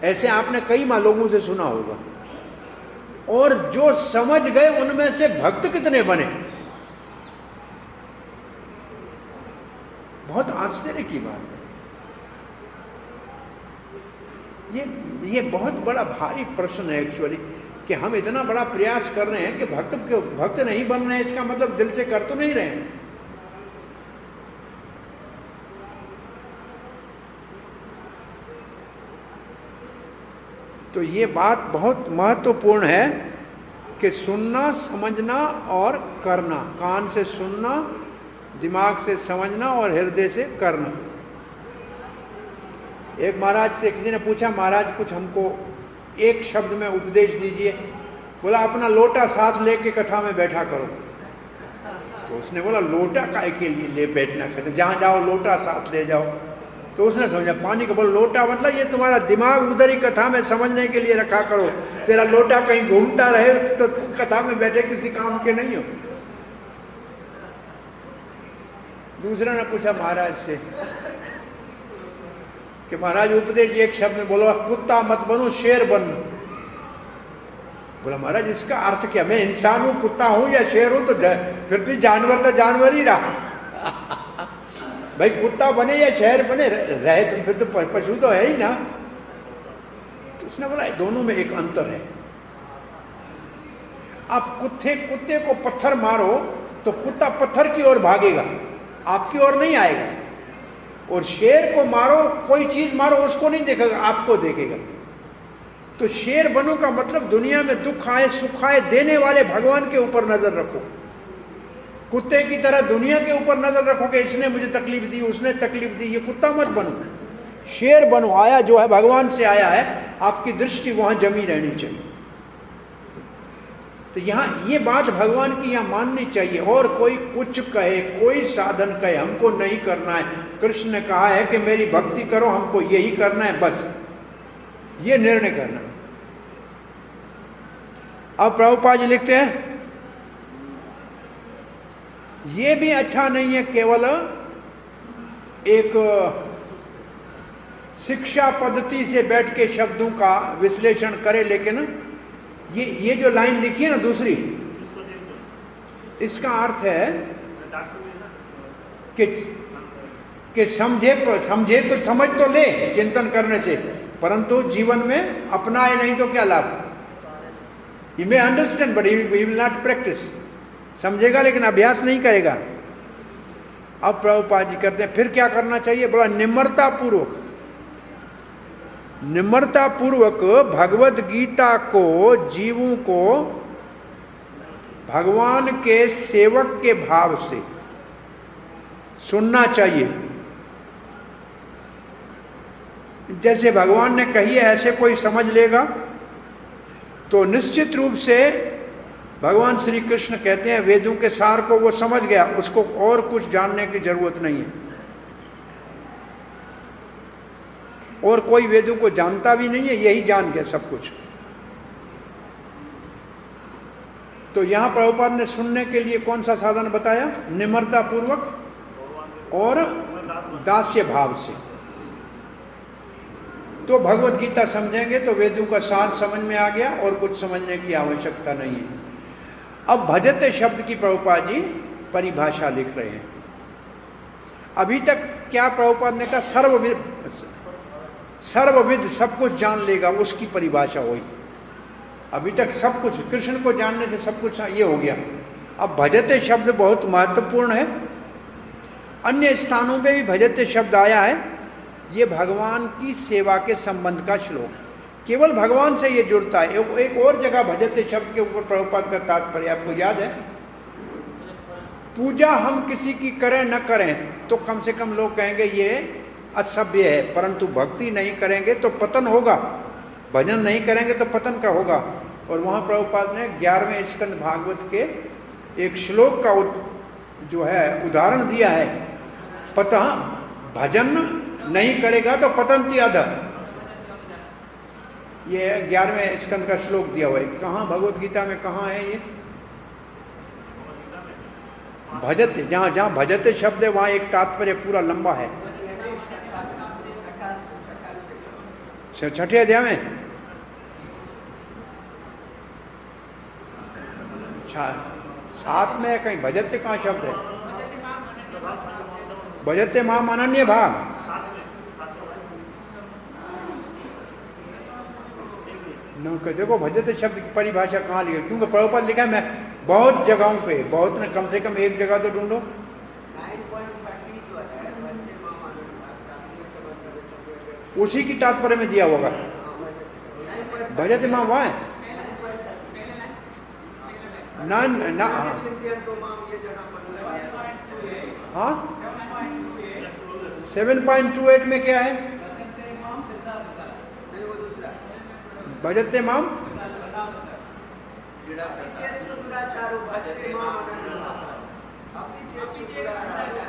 ऐसे आपने कई लोगों से सुना होगा। और जो समझ गए उनमें से भक्त कितने बने? बहुत आश्चर्य की बात है। ये बहुत बड़ा भारी प्रश्न है एक्चुअली, कि हम इतना बड़ा प्रयास कर रहे हैं कि भक्त नहीं बन रहे हैं, इसका मतलब दिल से कर तो नहीं रहे हैं। तो ये बात बहुत महत्वपूर्ण है कि सुनना, समझना और करना। कान से सुनना, दिमाग से समझना और हृदय से करना। एक महाराज से किसी ने पूछा, महाराज कुछ हमको एक शब्द में उपदेश दीजिए। बोला अपना लोटा साथ लेके कथा में बैठा करो। तो उसने बोला लोटा काहे के लिए ले बैठना, कहते जहां जाओ लोटा साथ ले जाओ। तो उसने समझा पानी का, बोला लोटा मतलब ये तुम्हारा दिमाग उधर ही कथा में समझने के लिए रखा करो, तेरा लोटा कहीं घूमता रहे तो तुम कथा में बैठे किसी काम के नहीं हो। दूसरे ने पूछा महाराज से कि महाराज उपदेश एक शब्द में बोलो, कुत्ता मत बनो शेर बन। बोला महाराज इसका अर्थ क्या, मैं इंसान हूं, कुत्ता हूं या शेर हूं? तो फिर भी जानवर तो जानवर ही रहा। भाई कुत्ता बने या शेर बने रहे तो फिर तो पशु तो है ही ना। तो उसने बोला दोनों में एक अंतर है। आप कुत्ते को पत्थर मारो तो कुत्ता पत्थर की ओर भागेगा, आपकी ओर नहीं आएगा। और शेर को मारो, कोई चीज मारो, उसको नहीं देखेगा, आपको देखेगा। तो शेर बनो का मतलब दुनिया में दुख आए सुख आए देने वाले भगवान के ऊपर नजर रखो। कुत्ते की तरह दुनिया के ऊपर नजर रखो कि इसने मुझे तकलीफ दी, उसने तकलीफ दी, ये कुत्ता मत बनो। शेर बनो, आया जो है भगवान से आया है, आपकी दृष्टि वहां जमी रहनी चाहिए। तो यहां ये बात भगवान की यहां माननी चाहिए। और कोई कुछ कहे, कोई साधन कहे, हमको नहीं करना है। कृष्ण ने कहा है कि मेरी भक्ति करो, हमको यही करना है, बस ये निर्णय करना। अब प्रभुपाद जी लिखते हैं ये भी अच्छा नहीं है केवल एक शिक्षा पद्धति से बैठ के शब्दों का विश्लेषण करे, लेकिन ये जो लाइन लिखी है ना दूसरी, इसका अर्थ है कि समझे तो समझ तो ले चिंतन करने से, परंतु जीवन में अपनाए नहीं तो क्या लाभ। He may understand but he will not practice. समझेगा लेकिन अभ्यास नहीं करेगा। अब प्रभुपाद जी करते हैं फिर क्या करना चाहिए, बोला निम्रता पूर्वक भगवत गीता को जीवों को भगवान के सेवक के भाव से सुनना चाहिए। जैसे भगवान ने कही है ऐसे कोई समझ लेगा तो निश्चित रूप से भगवान श्री कृष्ण कहते हैं वेदों के सार को वो समझ गया, उसको और कुछ जानने की जरूरत नहीं है। और कोई वेदों को जानता भी नहीं है, यही जान गया सब कुछ। तो यहां प्रभुपाद ने सुनने के लिए कौन सा साधन बताया, निम्रता पूर्वक और दास्य भाव से। तो भगवत गीता समझेंगे तो वेदों का सार समझ में आ गया और कुछ समझने की आवश्यकता नहीं है। अब भजते शब्द की प्रभुपाद जी परिभाषा लिख रहे हैं। अभी तक क्या प्रभुपाद ने कहा, सर्वविद सब कुछ जान लेगा, उसकी परिभाषा हुई। अभी तक सब कुछ कृष्ण को जानने से सब कुछ ये हो गया। अब भजते शब्द बहुत महत्वपूर्ण है। अन्य स्थानों पे भी भजते शब्द आया है। ये भगवान की सेवा के संबंध का श्लोक, केवल भगवान से ये जुड़ता है। एक और जगह भजते शब्द के ऊपर प्रभुपाद का तात्पर्य आपको याद है, पूजा हम किसी की करें न करें तो कम से कम लोग कहेंगे ये असभ्य है, परंतु भक्ति नहीं करेंगे तो पतन होगा। भजन नहीं करेंगे तो पतन का होगा। और वहां प्रभुपाद ने 11वें स्कंद भागवत के एक श्लोक का जो है उदाहरण दिया है। भजन नहीं करेगा तो पतंती अधः, ये 11वें स्कंद का श्लोक दिया हुआ है। कहाँ भगवत गीता में कहाँ है ये? भजते, जहां जहां भजते शब्द है वहां एक तात्पर्य पूरा लंबा है। छठे अध्याय में साथ में कहीं भजते कहाँ शब्द है? भजते माम अनन्य भाग। देखो भजते शब्द की परिभाषा कहाँ लिखी, क्योंकि प्रभुपाद लिखा है, मैं बहुत जगहों पे, बहुत ने कम से कम एक जगह तो ढूंढो। 9.30 जो है उसी की तात्पर्य में दिया होगा। भजते माम वहाँ है ना ना। हाँ 7.28 में क्या है? भजते माम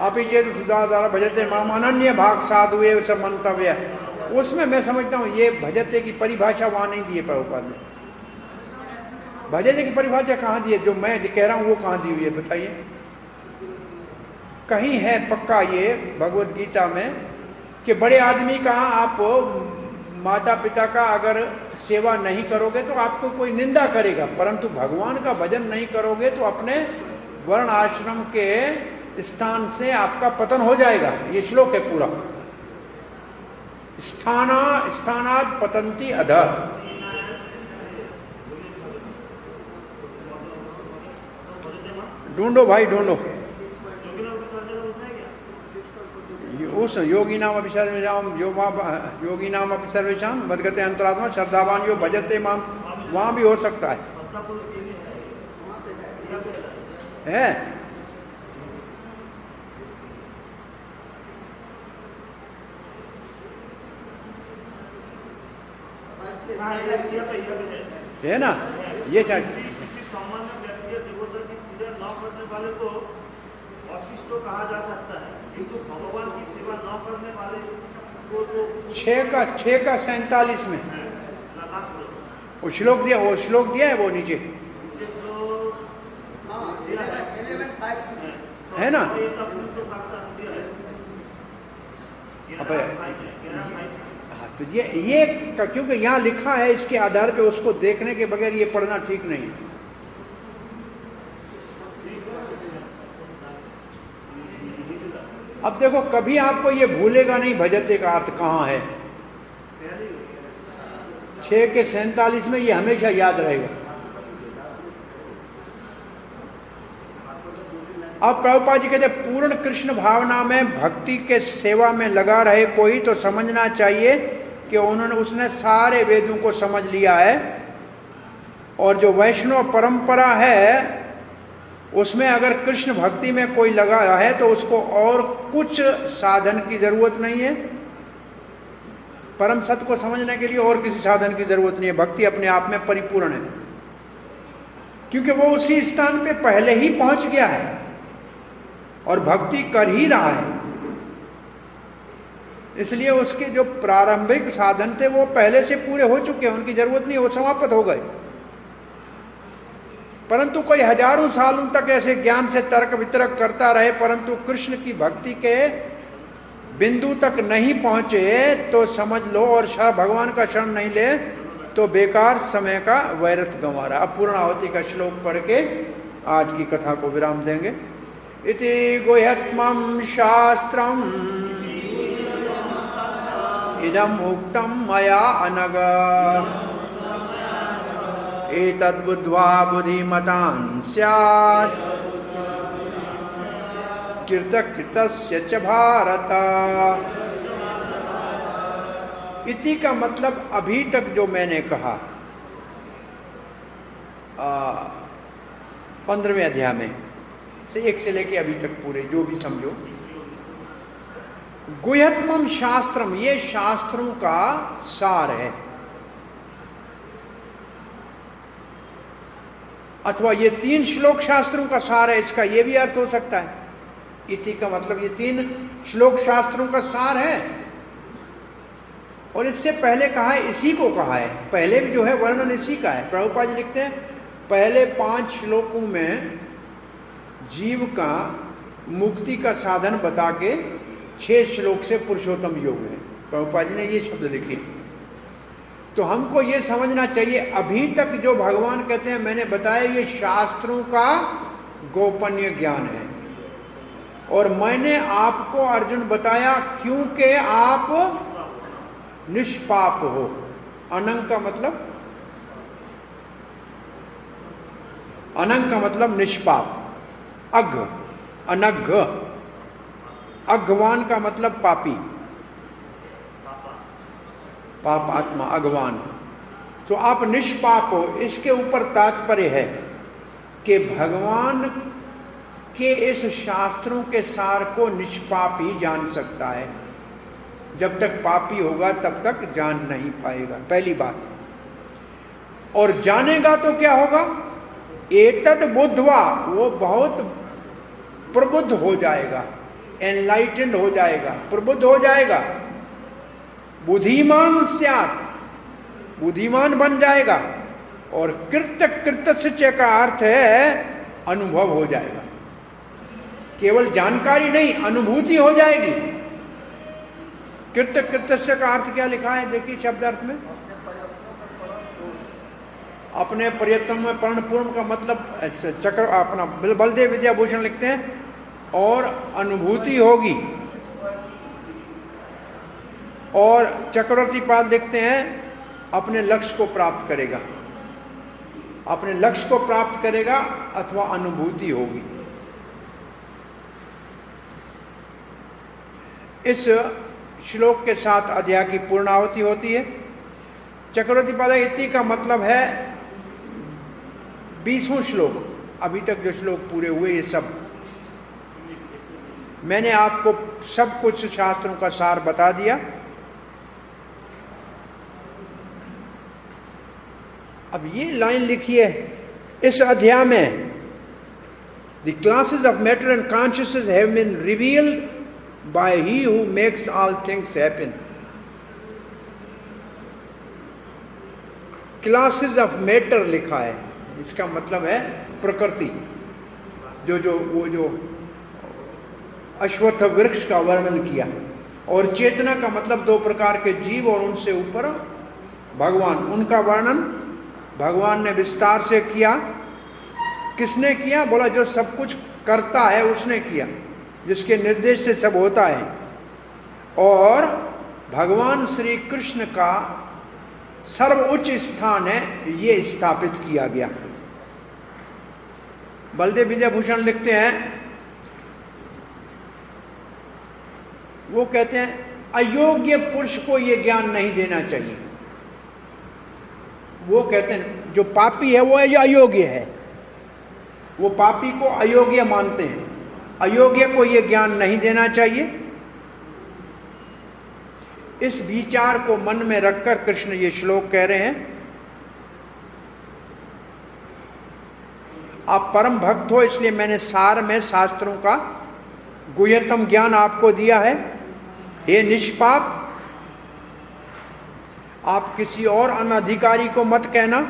अपिचेत सुधाधारा भजते माम अनन्य भाग साधु एव सब मंतव्य। उसमें मैं समझता हूँ ये भजते की परिभाषा वहां नहीं दी है प्रभुपाद ने। भजते की परिभाषा कहाँ दी है? जो मैं कह रहा हूँ वो कहाँ दी हुई है बताइए? कहीं है पक्का ये भगवत गीता में कि बड़े आदमी का आप माता पिता का अगर सेवा नहीं करोगे तो आपको कोई निंदा करेगा, परंतु भगवान का भजन नहीं करोगे तो अपने वर्ण आश्रम के स्थान से आपका पतन हो जाएगा। ये श्लोक है पूरा। स्थानाद पतंती अधः। ढूंढो भाई ढूंढो। उस योगी नाम अभी सर्वेशाम योगी नाम अभी सर्वेशाम मदगते अंतरात्मा श्रद्धावान यो भजते माम, वहां भी हो सकता है? है ना? ये चाहिए। कहा जा सकता है, किंतु भगवान की सेवा न करने वाले को तो 6 का 47 में वो श्लोक दिया, वो श्लोक दिया है वो नीचे है ना? हाँ तो ये क्योंकि यहाँ लिखा है, इसके आधार पे उसको देखने के बगैर ये पढ़ना ठीक नहीं है। अब देखो कभी आपको ये भूलेगा नहीं भजते का अर्थ कहाँ है। 6 के 47 में ये हमेशा याद रहेगा। अब प्रभुपाद जी कहते पूर्ण कृष्ण भावना में भक्ति के सेवा में लगा रहे कोई तो समझना चाहिए कि उसने सारे वेदों को समझ लिया है, और जो वैष्णव परंपरा है उसमें अगर कृष्ण भक्ति में कोई लगा है तो उसको और कुछ साधन की जरूरत नहीं है। परम सत्य को समझने के लिए और किसी साधन की जरूरत नहीं है। भक्ति अपने आप में परिपूर्ण है, क्योंकि वो उसी स्थान पे पहले ही पहुंच गया है और भक्ति कर ही रहा है। इसलिए उसके जो प्रारंभिक साधन थे वो पहले से पूरे हो चुके हैं, उनकी जरूरत नहीं है, वो समाप्त हो गए। परंतु कोई हजारों सालों तक ऐसे ज्ञान से तर्क वितर्क करता रहे, परंतु कृष्ण की भक्ति के बिंदु तक नहीं पहुंचे तो समझ लो, और भगवान का शरण नहीं ले तो बेकार समय का व्यर्थ गंवा रहा। अब पूर्णाहुति का श्लोक पढ़ के आज की कथा को विराम देंगे। इति गुह्यत्मं शास्त्रम् इदम् उक्तं मया अनग एतद्बुद्ध्वा बुद्धिमतां स्यात् कृतकृतस्य च भारत। इति का मतलब अभी तक जो मैंने कहा 15वें अध्याय में से 1 से लेके अभी तक पूरे जो भी समझो। गुह्यत्मम शास्त्रम, ये शास्त्रों का सार है। अथवा ये 3 श्लोक शास्त्रों का सार है, इसका ये भी अर्थ हो सकता है। इति का मतलब ये 3 श्लोक शास्त्रों का सार है। और इससे पहले कहा है, इसी को कहा है, पहले भी जो है वर्णन इसी का है। प्रभुपाद जी लिखते हैं पहले 5 श्लोकों में जीव का मुक्ति का साधन बता के 6 श्लोक से पुरुषोत्तम योग है। प्रभुपाद जी ने ये शब्द लिखे। तो हमको ये समझना चाहिए, अभी तक जो भगवान कहते हैं मैंने बताया ये शास्त्रों का गोपनीय ज्ञान है। और मैंने आपको अर्जुन बताया क्योंकि आप निष्पाप हो। अनंग का मतलब, अनंग का मतलब निष्पाप, अघ, अनघ, अघवान का मतलब पापी, पाप आत्मा, अघवान। तो आप निष्पाप हो। इसके ऊपर तात्पर्य है कि भगवान के इस शास्त्रों के सार को निष्पाप ही जान सकता है। जब तक पापी होगा तब तक जान नहीं पाएगा, पहली बात। और जानेगा तो क्या होगा, एतद बुद्धवा, वो बहुत प्रबुद्ध हो जाएगा, एनलाइटेंड हो जाएगा, प्रबुद्ध हो जाएगा। बुद्धिमान स्यात्, बुद्धिमान बन जाएगा। और कृतस्य का अर्थ है अनुभव हो जाएगा। केवल जानकारी नहीं, अनुभूति हो जाएगी। कृतस्य का अर्थ क्या लिखा है, देखिए शब्दार्थ में, अपने प्रयत्न में परिपूर्ण का मतलब चक्र, अपना बलदेव विद्याभूषण लिखते हैं और अनुभूति होगी। और चक्रवर्ती पाल देखते हैं अपने लक्ष्य को प्राप्त करेगा, अपने लक्ष्य को प्राप्त करेगा अथवा अनुभूति होगी। इस श्लोक के साथ अध्याय की पूर्णाहुति होती है। चक्रवर्ती पाद इति का मतलब है 20वां श्लोक। अभी तक जो श्लोक पूरे हुए ये सब मैंने आपको सब कुछ शास्त्रों का सार बता दिया। अब ये लाइन लिखिए इस अध्याय में, the classes of matter and consciousness have been revealed by he who makes all things happen. Classes of matter लिखा है, इसका मतलब है प्रकृति। जो अश्वत्थ वृक्ष का वर्णन किया। और चेतना का मतलब 2 प्रकार के जीव और उनसे ऊपर भगवान, उनका वर्णन भगवान ने विस्तार से किया। किसने किया, बोला जो सब कुछ करता है उसने किया, जिसके निर्देश से सब होता है। और भगवान श्री कृष्ण का सर्वोच्च स्थान है, ये स्थापित किया गया। बलदेव विद्याभूषण लिखते हैं, वो कहते हैं अयोग्य पुरुष को ये ज्ञान नहीं देना चाहिए। वो कहते हैं जो पापी है वो अयोग्य है, वो पापी को अयोग्य मानते हैं, अयोग्य को ये ज्ञान नहीं देना चाहिए। इस विचार को मन में रखकर कृष्ण ये श्लोक कह रहे हैं। आप परम भक्त हो, इसलिए मैंने सार में शास्त्रों का गुह्यतम ज्ञान आपको दिया है। हे निष्पाप, आप किसी और अनधिकारी को मत कहना।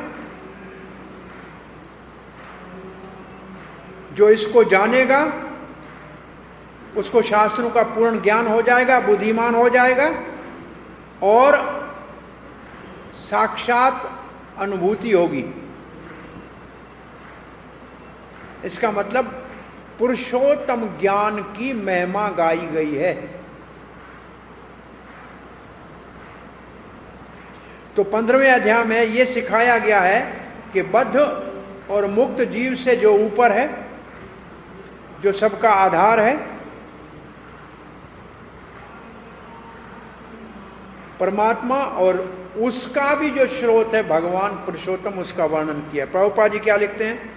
जो इसको जानेगा उसको शास्त्रों का पूर्ण ज्ञान हो जाएगा, बुद्धिमान हो जाएगा और साक्षात अनुभूति होगी। इसका मतलब पुरुषोत्तम ज्ञान की महिमा गाई गई है। तो 15वें अध्याय में यह सिखाया गया है कि बद्ध और मुक्त जीव से जो ऊपर है, जो सबका आधार है, परमात्मा, और उसका भी जो स्रोत है भगवान पुरुषोत्तम, उसका वर्णन किया। प्रभुपाद जी क्या लिखते हैं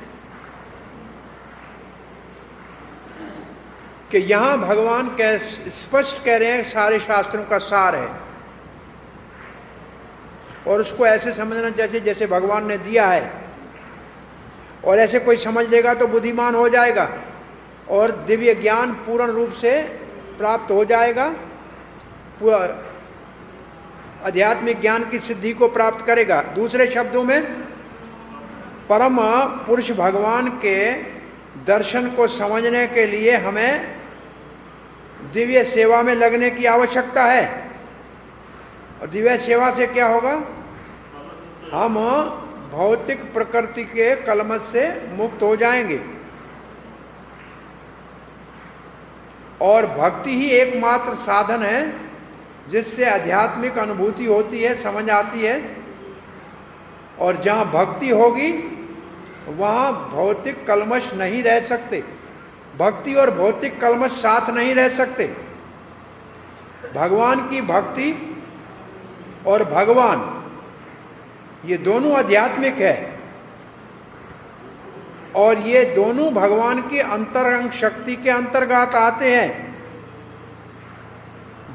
कि यहां भगवान स्पष्ट कह रहे हैं सारे शास्त्रों का सार है, और उसको ऐसे समझना जैसे जैसे भगवान ने दिया है। और ऐसे कोई समझ लेगा तो बुद्धिमान हो जाएगा और दिव्य ज्ञान पूर्ण रूप से प्राप्त हो जाएगा, आध्यात्मिक ज्ञान की सिद्धि को प्राप्त करेगा। दूसरे शब्दों में परम पुरुष भगवान के दर्शन को समझने के लिए हमें दिव्य सेवा में लगने की आवश्यकता है। और दिव्य सेवा से क्या होगा? हम भौतिक प्रकृति के कलमश से मुक्त हो जाएंगे और भक्ति ही एकमात्र साधन है जिससे आध्यात्मिक अनुभूति होती है, समझ आती है। और जहाँ भक्ति होगी वहाँ भौतिक कलमश नहीं रह सकते। भक्ति और भौतिक कलमश साथ नहीं रह सकते। भगवान की भक्ति और भगवान ये दोनों आध्यात्मिक है और ये दोनों भगवान की अंतरंग शक्ति के अंतर्गत आते हैं।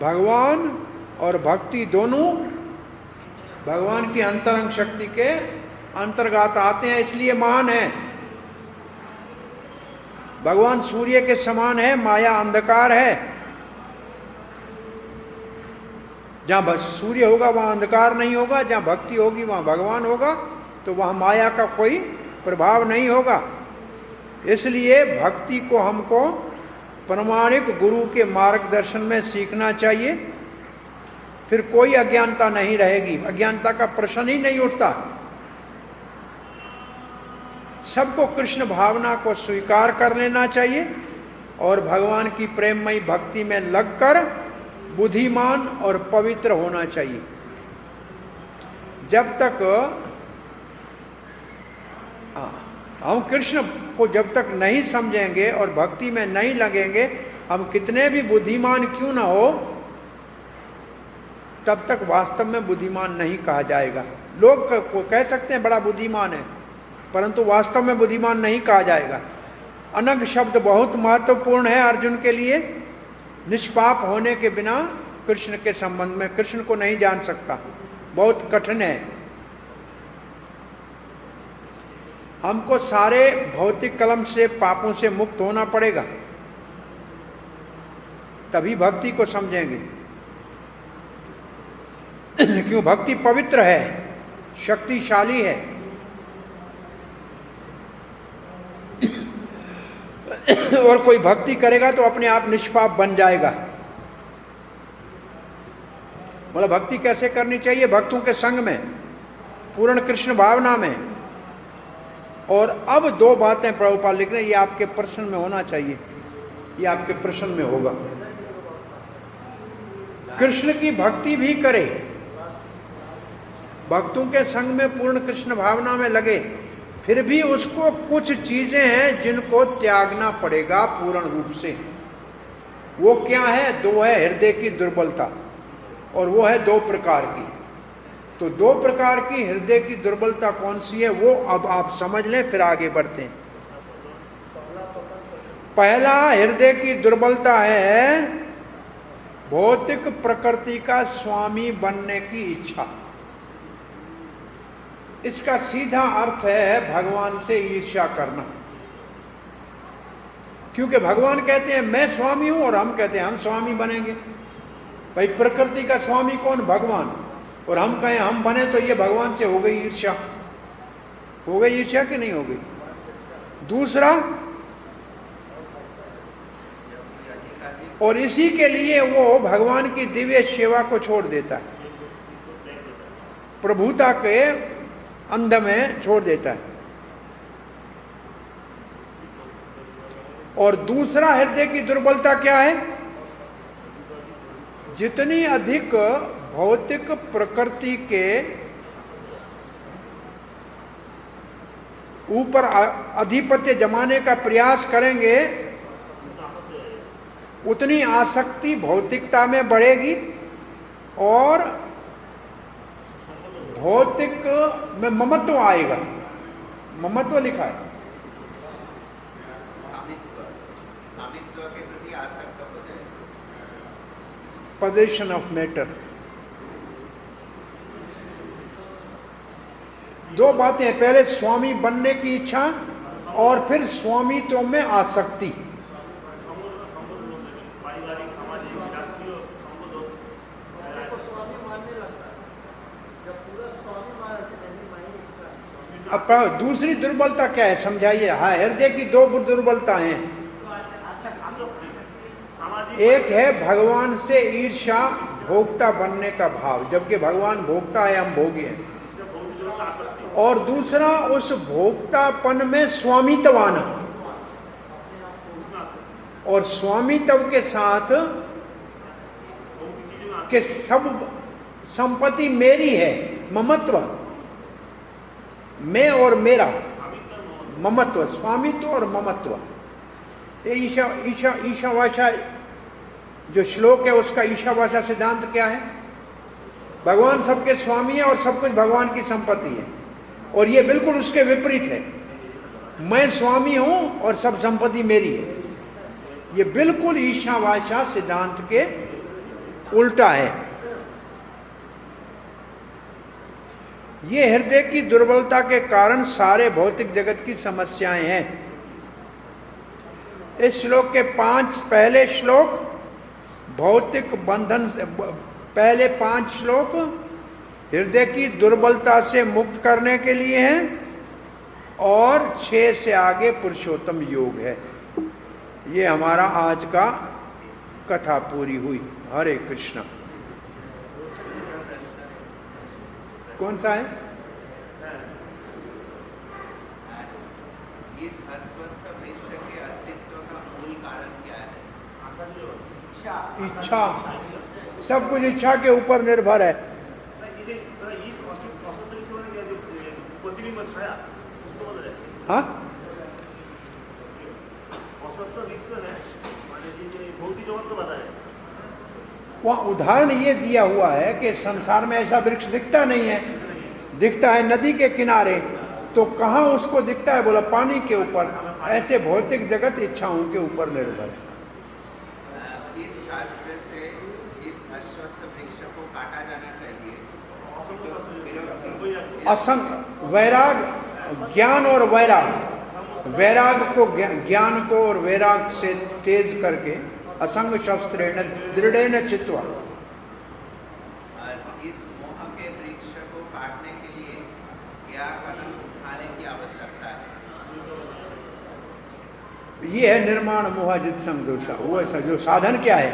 भगवान और भक्ति दोनों भगवान की अंतरंग शक्ति के अंतर्गत आते हैं, इसलिए महान है। भगवान सूर्य के समान है, माया अंधकार है। जहां सूर्य होगा वहां अंधकार नहीं होगा, जहां भक्ति होगी वहां भगवान होगा, तो वहां माया का कोई प्रभाव नहीं होगा। इसलिए भक्ति को हमको प्रामाणिक गुरु के मार्गदर्शन में सीखना चाहिए, फिर कोई अज्ञानता नहीं रहेगी, अज्ञानता का प्रश्न ही नहीं उठता। सबको कृष्ण भावना को स्वीकार कर लेना चाहिए और भगवान की प्रेममयी भक्ति में लगकर बुद्धिमान और पवित्र होना चाहिए। जब तक हम कृष्ण को जब तक नहीं समझेंगे और भक्ति में नहीं लगेंगे, हम कितने भी बुद्धिमान क्यों ना हो, तब तक वास्तव में बुद्धिमान नहीं कहा जाएगा। लोग को कह सकते हैं बड़ा बुद्धिमान है, परंतु वास्तव में बुद्धिमान नहीं कहा जाएगा। अनग शब्द बहुत महत्वपूर्ण है अर्जुन के लिए। निष्पाप होने के बिना कृष्ण के संबंध में कृष्ण को नहीं जान सकता, बहुत कठिन है। हमको सारे भौतिक कलम से, पापों से मुक्त होना पड़ेगा, तभी भक्ति को समझेंगे। क्यों? भक्ति पवित्र है, शक्तिशाली है। और कोई भक्ति करेगा तो अपने आप निष्पाप बन जाएगा। बोला भक्ति कैसे करनी चाहिए? भक्तों के संग में, पूर्ण कृष्ण भावना में। और अब दो बातें प्रभुपाद लिख रहे हैं, ये आपके प्रश्न में होना चाहिए, ये आपके प्रश्न में होगा। कृष्ण की भक्ति भी करे, भक्तों के संग में पूर्ण कृष्ण भावना में लगे, फिर भी उसको कुछ चीजें हैं जिनको त्यागना पड़ेगा पूर्ण रूप से। वो क्या है? दो है हृदय की दुर्बलता, और वो है दो प्रकार की। तो दो प्रकार की हृदय की दुर्बलता कौन सी है, वो अब आप समझ लें, फिर आगे बढ़ते हैं। पहला हृदय की दुर्बलता है भौतिक प्रकृति का स्वामी बनने की इच्छा। इसका सीधा अर्थ है भगवान से ईर्ष्या करना। क्योंकि भगवान कहते हैं मैं स्वामी हूं और हम कहते हैं हम स्वामी बनेंगे। भाई प्रकृति का स्वामी कौन? भगवान। और हम कहें हम बने तो ये भगवान से हो गई ईर्ष्या। हो गई ईर्ष्या कि नहीं हो गई? दूसरा, और इसी के लिए वो भगवान की दिव्य सेवा को छोड़ देता है, प्रभुता के अंध में छोड़ देता है। और दूसरा हृदय की दुर्बलता क्या है? जितनी अधिक भौतिक प्रकृति के ऊपर आधिपत्य जमाने का प्रयास करेंगे, उतनी आसक्ति भौतिकता में बढ़ेगी और भौतिक में ममत्व आएगा। ममत्व लिखा है, स्वामित्व के प्रति आसक्त हो जाए। Position of matter. दो बातें हैं, पहले स्वामी बनने की इच्छा और फिर स्वामित्व में आसक्ति। अब दूसरी दुर्बलता क्या है समझाइए। हाँ, हृदय की दो दुर्बलता हैं। एक है भगवान से ईर्ष्या, भोक्ता बनने का भाव, जबकि भगवान भोक्ता है, हम भोगी हैं। और दूसरा उस भोक्तापन में स्वामित्व आना, और स्वामित्व के साथ कि सब संपत्ति मेरी है, ममत्व, मैं और मेरा, ममत्व, स्वामित्व और ममत्व। ये ईशावासा जो श्लोक है उसका ईशावासा सिद्धांत क्या है? भगवान सबके स्वामी है और सब कुछ भगवान की संपत्ति है। और ये बिल्कुल उसके विपरीत है, मैं स्वामी हूं और सब संपत्ति मेरी है। ये बिल्कुल ईशावासा सिद्धांत के उल्टा है। ये हृदय की दुर्बलता के कारण सारे भौतिक जगत की समस्याएं हैं। इस श्लोक के पहले श्लोक भौतिक बंधन से, पहले 5 श्लोक हृदय की दुर्बलता से मुक्त करने के लिए हैं, और 6 से आगे पुरुषोत्तम योग है। ये हमारा आज का कथा पूरी हुई। हरे कृष्णा। कौन सा है? इस अश्वत्थ वृक्ष के अस्तित्व का मूल कारण क्या है? इच्छा। सब कुछ इच्छा के ऊपर निर्भर है। हाँ, वहाँ उदाहरण ये दिया हुआ है कि संसार में ऐसा वृक्ष दिखता नहीं है, दिखता है नदी के किनारे। तो कहाँ उसको दिखता है? बोला पानी के ऊपर। ऐसे भौतिक जगत इच्छाओं के ऊपर निर्भर है। इस शास्त्र से इस अश्वत्थ वृक्ष को काटा जाना चाहिए। असंग वैराग, ज्ञान और वैराग को, ज्ञान को और वैराग से तेज करके असंग शस्त्रेण दृढ़ेन चित्वा। इस मोह के वृक्ष को काटने के लिए क्या कदम उठाने की आवश्यकता है? ये है निर्माण मोहाजित संदोषा। वो ऐसा जो साधन क्या है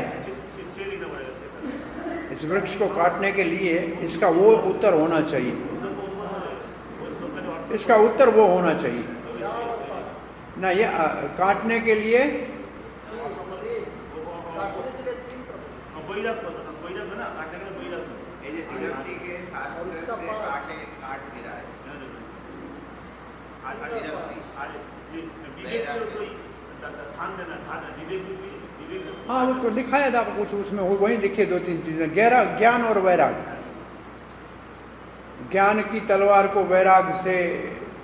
इस वृक्ष को काटने के लिए, इसका वो उत्तर होना चाहिए। इसका उत्तर वो होना चाहिए ना। ये काटने के लिए विरक्ति के शास्त्र से काट गिरा है। हाँ, वो तो लिखाया था कुछ उसमें, वही लिखे 2-3 चीजें। ज्ञान और वैराग। ज्ञान की तलवार को वैराग से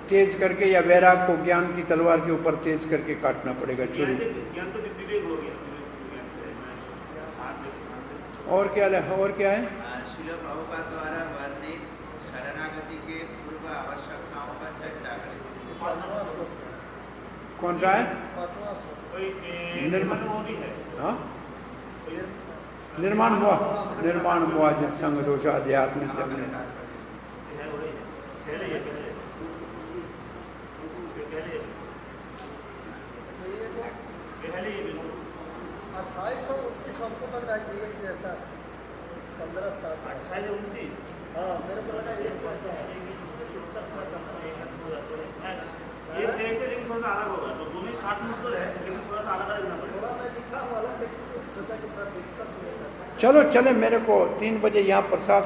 तेज करके, या वैराग को ज्ञान की तलवार के ऊपर तेज करके काटना पड़ेगा छुरी। और क्या है? श्रील प्रभुपाद द्वारा वर्णित शरणागति के पूर्व आवश्यकताओं पर चर्चा करें। कौन सा है? निर्माण मोहाजित संग दोष अध्यात्म। हमको लग रहा है कि ऐसा 15-7 हाँ, मेरे को लगा एक पैसा है। ये जैसे लेकिन थोड़ा सा अलग होगा, तो दोनों साथ में उत्तर है, लेकिन थोड़ा सा अलग लिखना पड़ेगा। थोड़ा मैं लिखा हुआ सोचा कि थोड़ा डिस्कस नहीं करता। चलो चले, मेरे को 3 बजे यहाँ प्रसाद